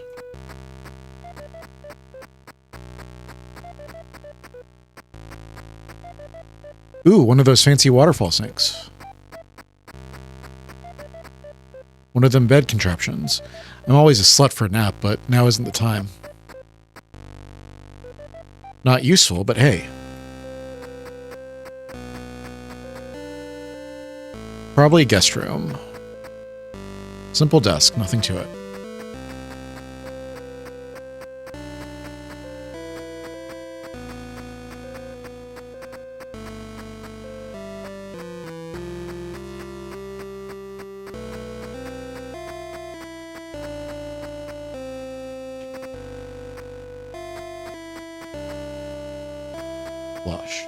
Ooh, one of those fancy waterfall sinks. One of them bed contraptions. I'm always a slut for a nap, but now isn't the time. Not useful, but hey. Probably a guest room. Simple desk, nothing to it. Flush.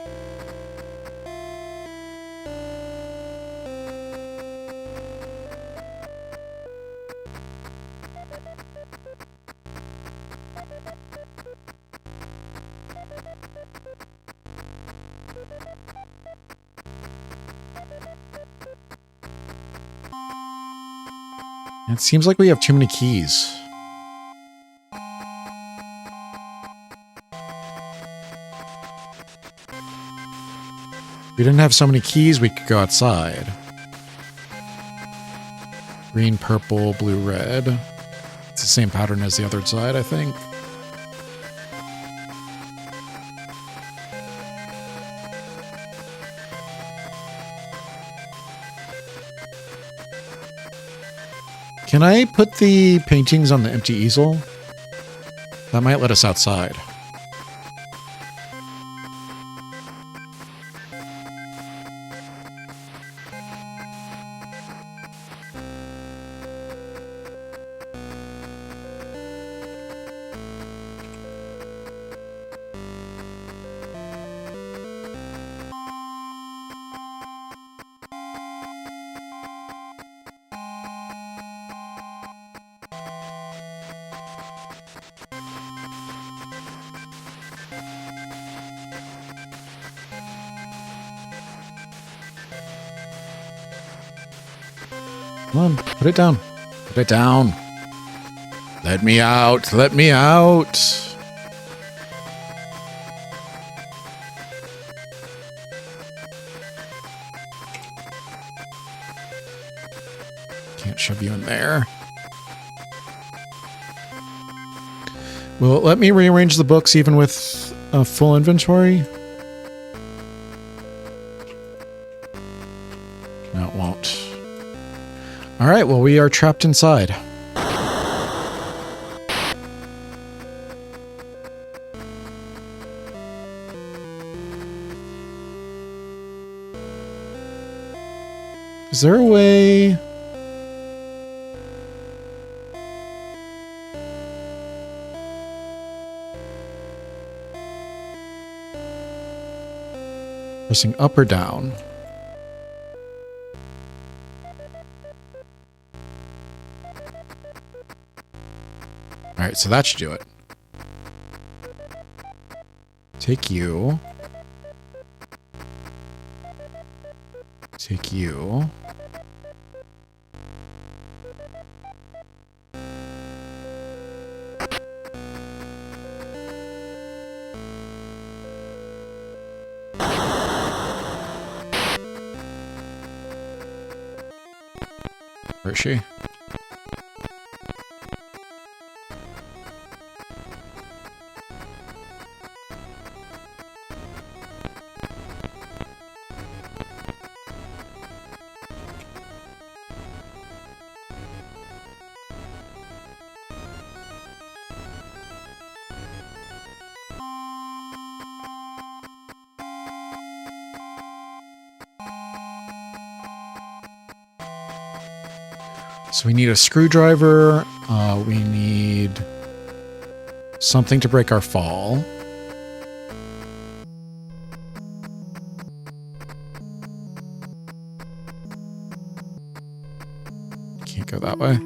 It seems like we have too many keys. If we didn't have so many keys, we could go outside. Green, purple, blue, red. It's the same pattern as the other side, I think. Can I put the paintings on the empty easel? That might let us outside. Come on, put it down. Put it down. Let me out. Let me out. Can't shove you in there. Will it let me rearrange the books even with a full inventory? No, it won't. All right, well, we are trapped inside. Is there a way? Pressing up or down? All right, so that should do it. Take you. Take you. Where is she? So we need a screwdriver. We need something to break our fall. Can't go that way.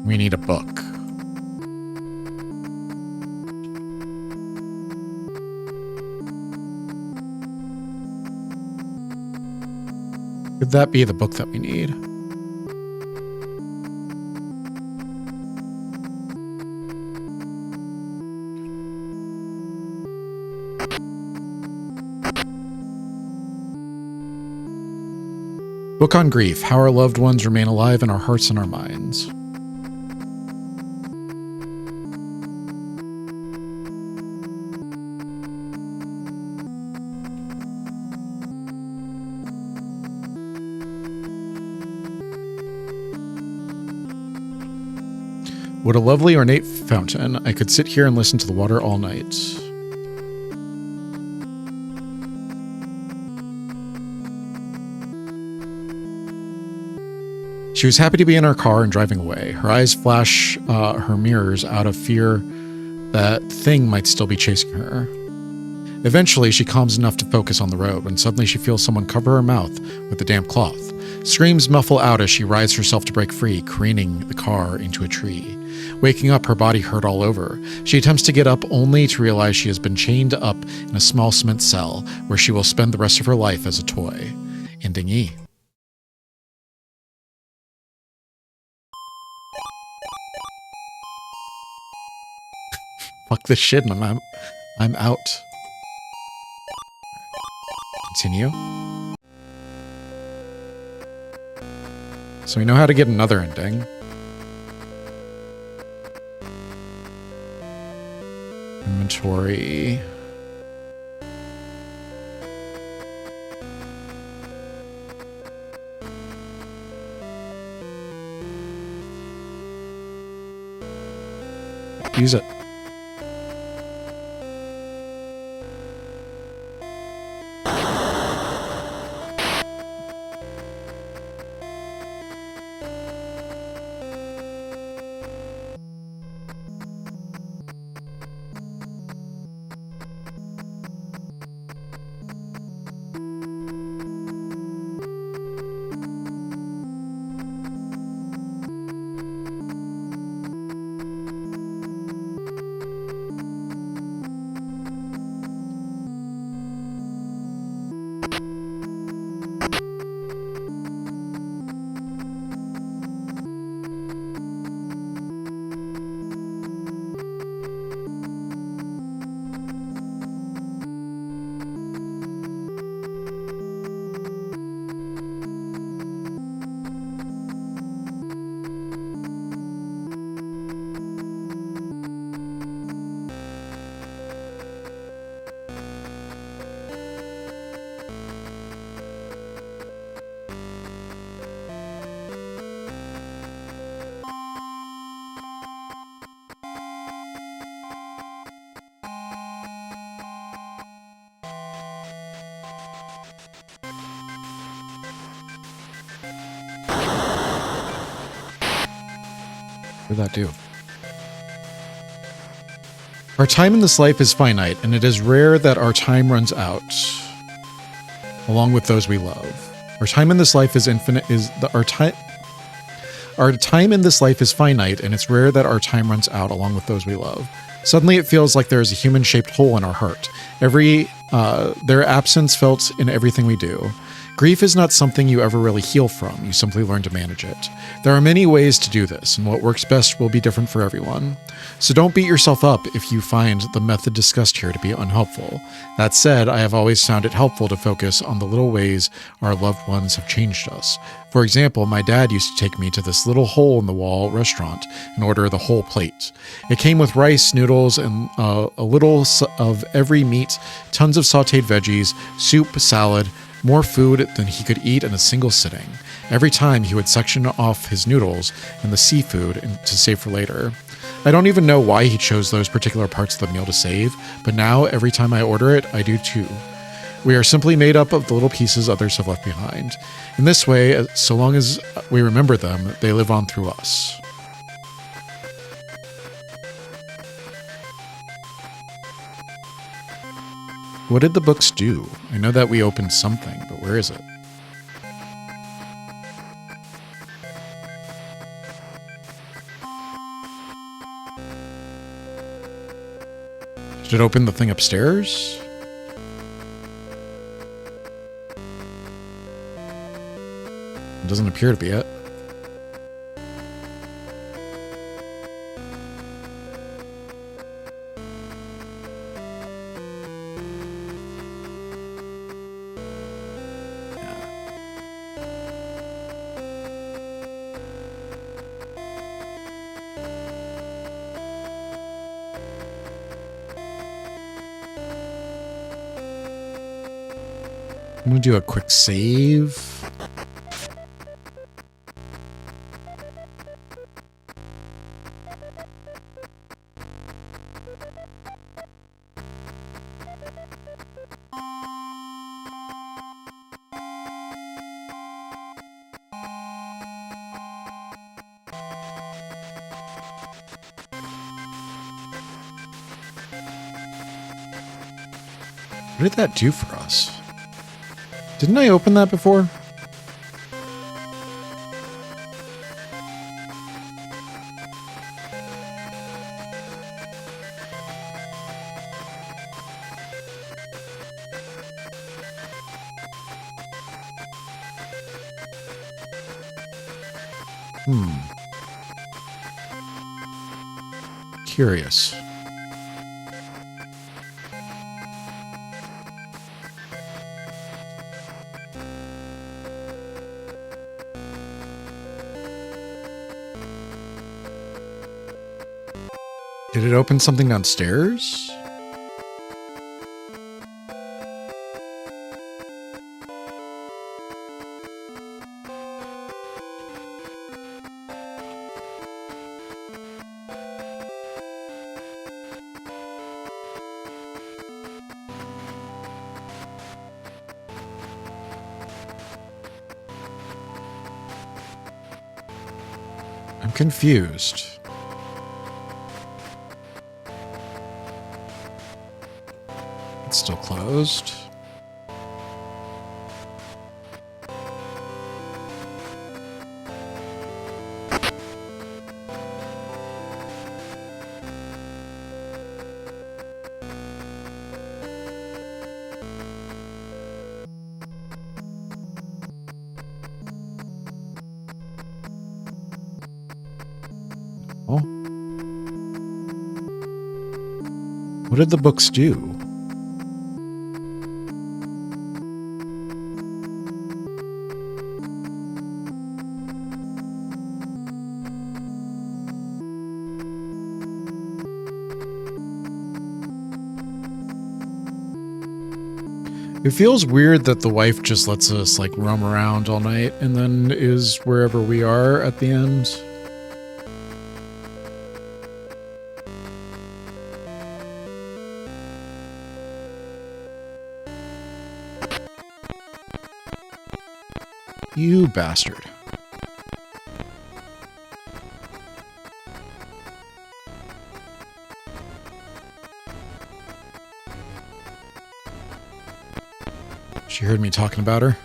We need a book. Could that be the book that we need? Book on Grief, How Our Loved Ones Remain Alive in Our Hearts and Our Minds. What a lovely ornate fountain. I could sit here and listen to the water all night. She was happy to be in her car and driving away. Her eyes flash her mirrors out of fear that thing might still be chasing her. Eventually, she calms enough to focus on the road when suddenly she feels someone cover her mouth with a damp cloth. Screams muffle out as she rides herself to break free, careening the car into a tree. Waking up, her body hurt all over. She attempts to get up only to realize she has been chained up in a small cement cell where she will spend the rest of her life as a toy. Ending E. Fuck this shit, and I'm out. Continue. So we know how to get another ending. Inventory. Use it. What did that do? Our time in this life is finite, and it is rare that our time runs out, along with those we love. Our time in this life is infinite. Our time in this life is finite, and it's rare that our time runs out along with those we love. Suddenly, it feels like there is a human-shaped hole in our heart. Their absence felt in everything we do. Grief is not something you ever really heal from. You simply learn to manage it. There are many ways to do this, and what works best will be different for everyone. So don't beat yourself up if you find the method discussed here to be unhelpful. That said, I have always found it helpful to focus on the little ways our loved ones have changed us. For example, my dad used to take me to this little hole-in-the-wall restaurant and order the whole plate. It came with rice, noodles, and a little of every meat, tons of sautéed veggies, soup, salad, more food than he could eat in a single sitting. Every time he would section off his noodles and the seafood to save for later. I don't even know why he chose those particular parts of the meal to save, but now every time I order it, I do too. We are simply made up of the little pieces others have left behind. In this way, so long as we remember them, they live on through us. What did the books do? I know that we opened something, but where is it? Did it open the thing upstairs? Doesn't appear to be it. I'm going to do a quick save. What did that do for us? Didn't I open that before? Curious. Did it open something downstairs? I'm confused. It's still closed. Oh. What did the books do? It feels weird that the wife just lets us like roam around all night and then is wherever we are at the end. You bastard. She heard me talking about her.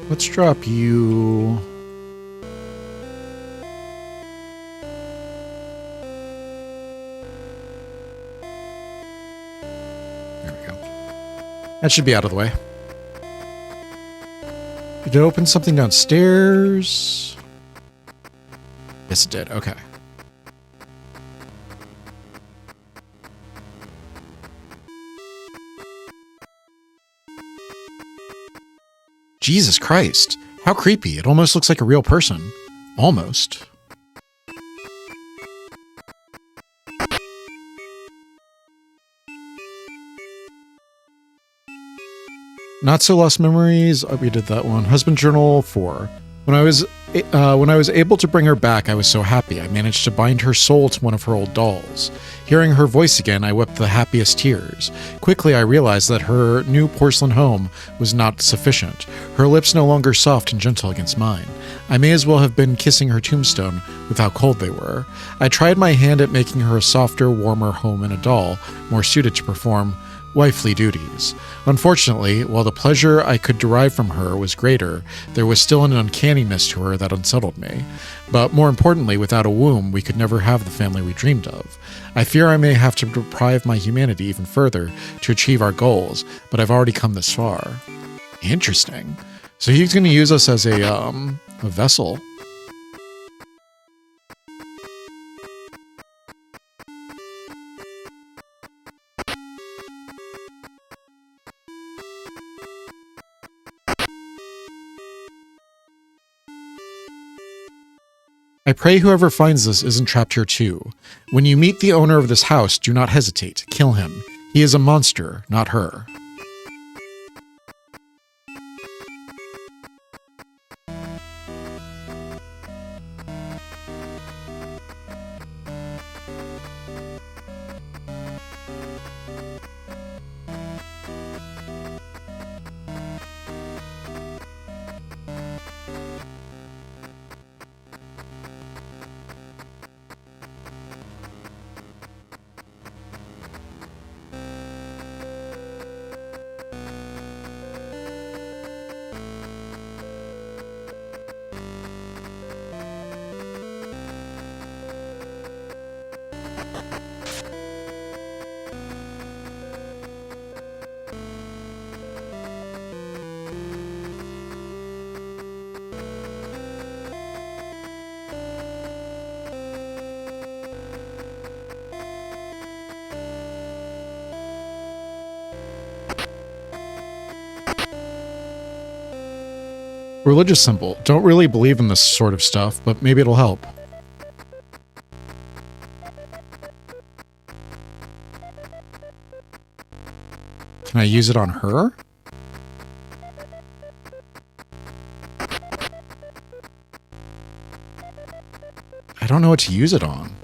Let's drop you. There we go. That should be out of the way. Did it open something downstairs? Yes, it did. Okay. Jesus Christ. How creepy. It almost looks like a real person. Almost. Not So Lost Memories, we did that one. Husband Journal 4. When I was able to bring her back, I was so happy. I managed to bind her soul to one of her old dolls. Hearing her voice again, I wept the happiest tears. Quickly, I realized that her new porcelain home was not sufficient. Her lips no longer soft and gentle against mine. I may as well have been kissing her tombstone with how cold they were. I tried my hand at making her a softer, warmer home in a doll, more suited to perform wifely duties. Unfortunately, while the pleasure I could derive from her was greater, there was still an uncanniness to her that unsettled me. But more importantly, without a womb, we could never have the family we dreamed of. I fear I may have to deprive my humanity even further to achieve our goals, but I've already come this far. Interesting. So he's going to use us as a vessel. I pray whoever finds this isn't trapped here too. When you meet the owner of this house, do not hesitate. Kill him. He is a monster, not her. Religious symbol. Don't really believe in this sort of stuff, but maybe it'll help. Can I use it on her? I don't know what to use it on.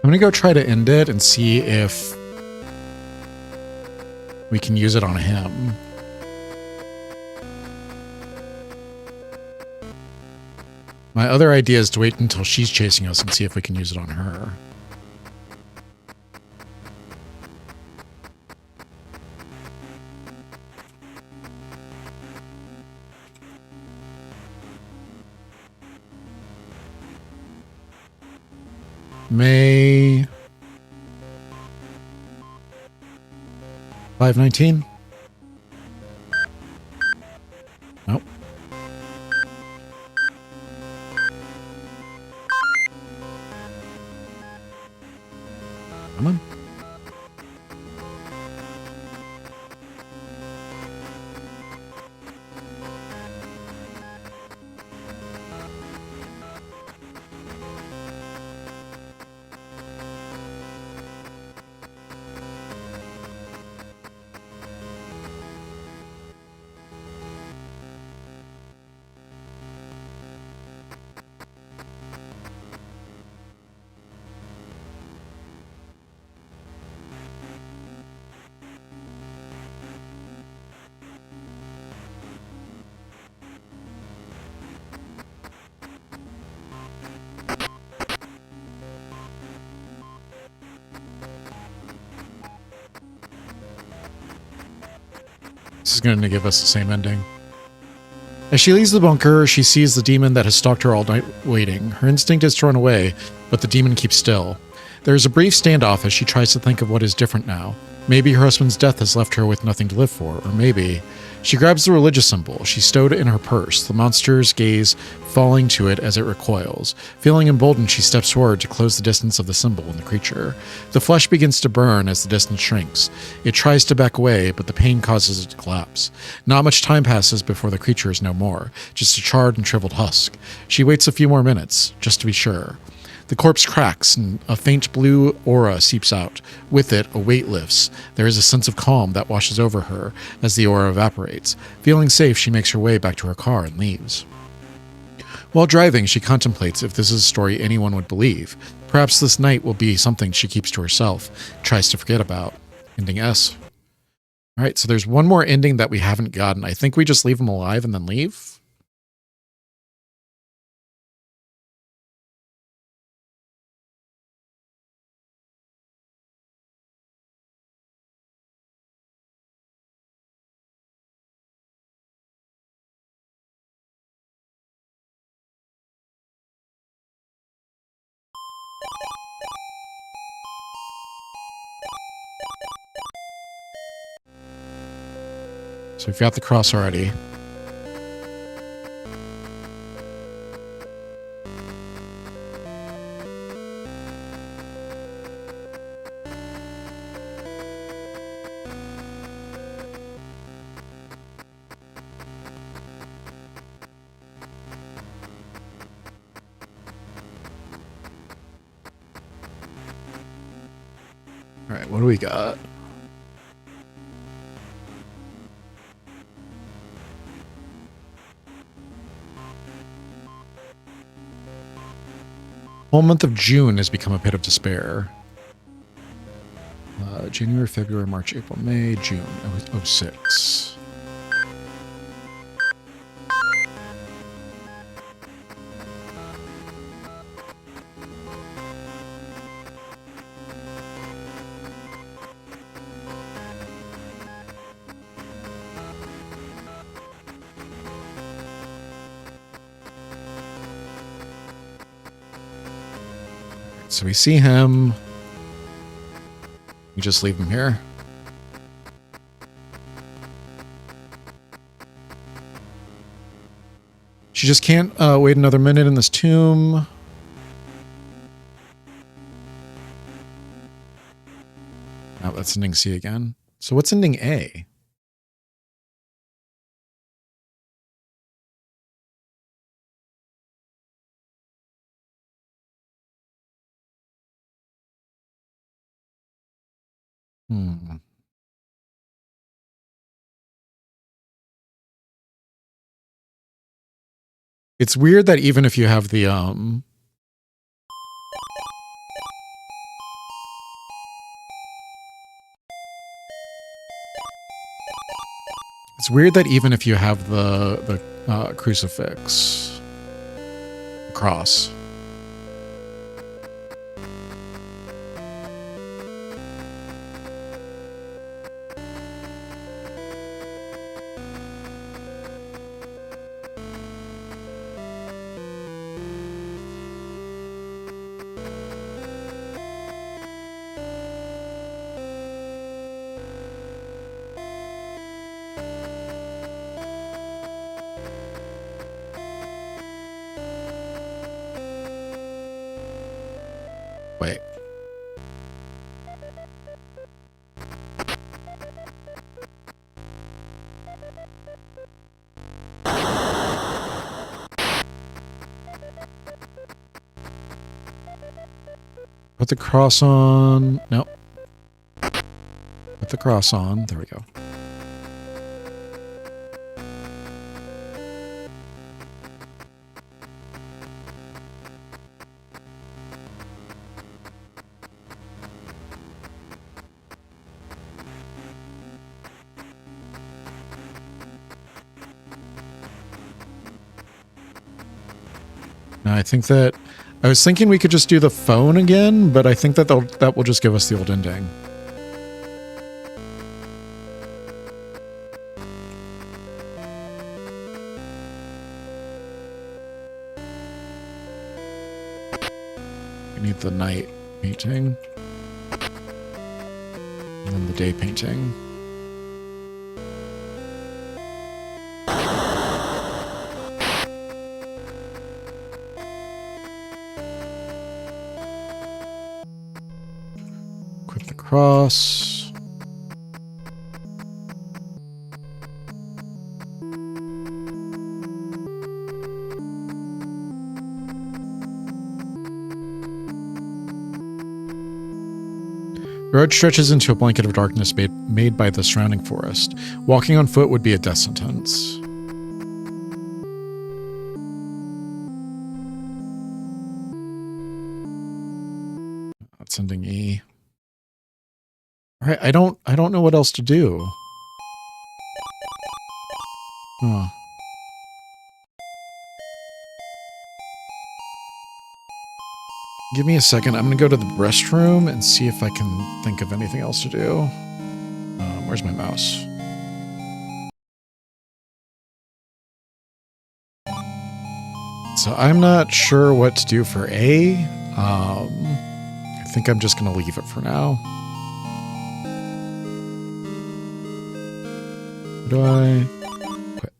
I'm gonna go try to end it and see if we can use it on him. My other idea is to wait until she's chasing us and see if we can use it on her. May 519. Nope. Come on. This is going to give us the same ending. As she leaves the bunker, she sees the demon that has stalked her all night waiting. Her instinct is to run away, but the demon keeps still. There is a brief standoff as she tries to think of what is different now. Maybe her husband's death has left her with nothing to live for, or maybe... She grabs the religious symbol. She stowed it in her purse, the monster's gaze falling to it as it recoils. Feeling emboldened, she steps forward to close the distance of the symbol and the creature. The flesh begins to burn as the distance shrinks. It tries to back away, but the pain causes it to collapse. Not much time passes before the creature is no more, just a charred and shriveled husk. She waits a few more minutes, just to be sure. The corpse cracks, and a faint blue aura seeps out. With it, a weight lifts. There is a sense of calm that washes over her as the aura evaporates. Feeling safe, she makes her way back to her car and leaves. While driving, she contemplates if this is a story anyone would believe. Perhaps this night will be something she keeps to herself, tries to forget about. Ending S. All right, so there's one more ending that we haven't gotten. I think we just leave them alive and then leave. So we've got the cross already. All right, what do we got? Whole month of June has become a pit of despair. January, February, March, April, May, June. 06. So we see him. We just leave him here. She just can't wait another minute in this tomb. Oh, that's ending C again. So what's ending A? It's weird that even if you have the it's weird that even if you have the crucifix, the cross. Wait. Put the cross on. Nope. Put the cross on. There we go. Now I think that I was thinking we could just do the phone again, but I think that that will just give us the old ending. We need the night painting. And then the day painting. Equip the cross. The road stretches into a blanket of darkness made by the surrounding forest. Walking on foot would be a death sentence. That's ending E. All right, I don't know what else to do. Huh. Give me a second. I'm going to go to the restroom and see if I can think of anything else to do. Where's my mouse? So I'm not sure what to do for A. I think I'm just going to leave it for now. Do I quit?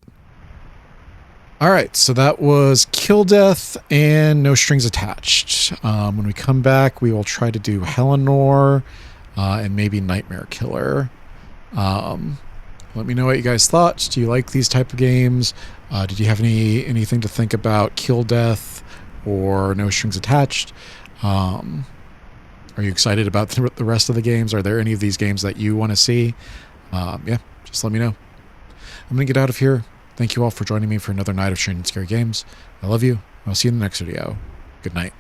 All right, so that was Killdeath and No Strings Attached. When we come back, we will try to do Eleanor and maybe Nightmare Killer. Let me know what you guys thought. Do you like these type of games? Did you have anything to think about Killdeath or No Strings Attached? Are you excited about the rest of the games? Are there any of these games that you want to see? Yeah, just let me know. I'm going to get out of here. Thank you all for joining me for another night of Strange and Scary Games. I love you. I'll see you in the next video. Good night.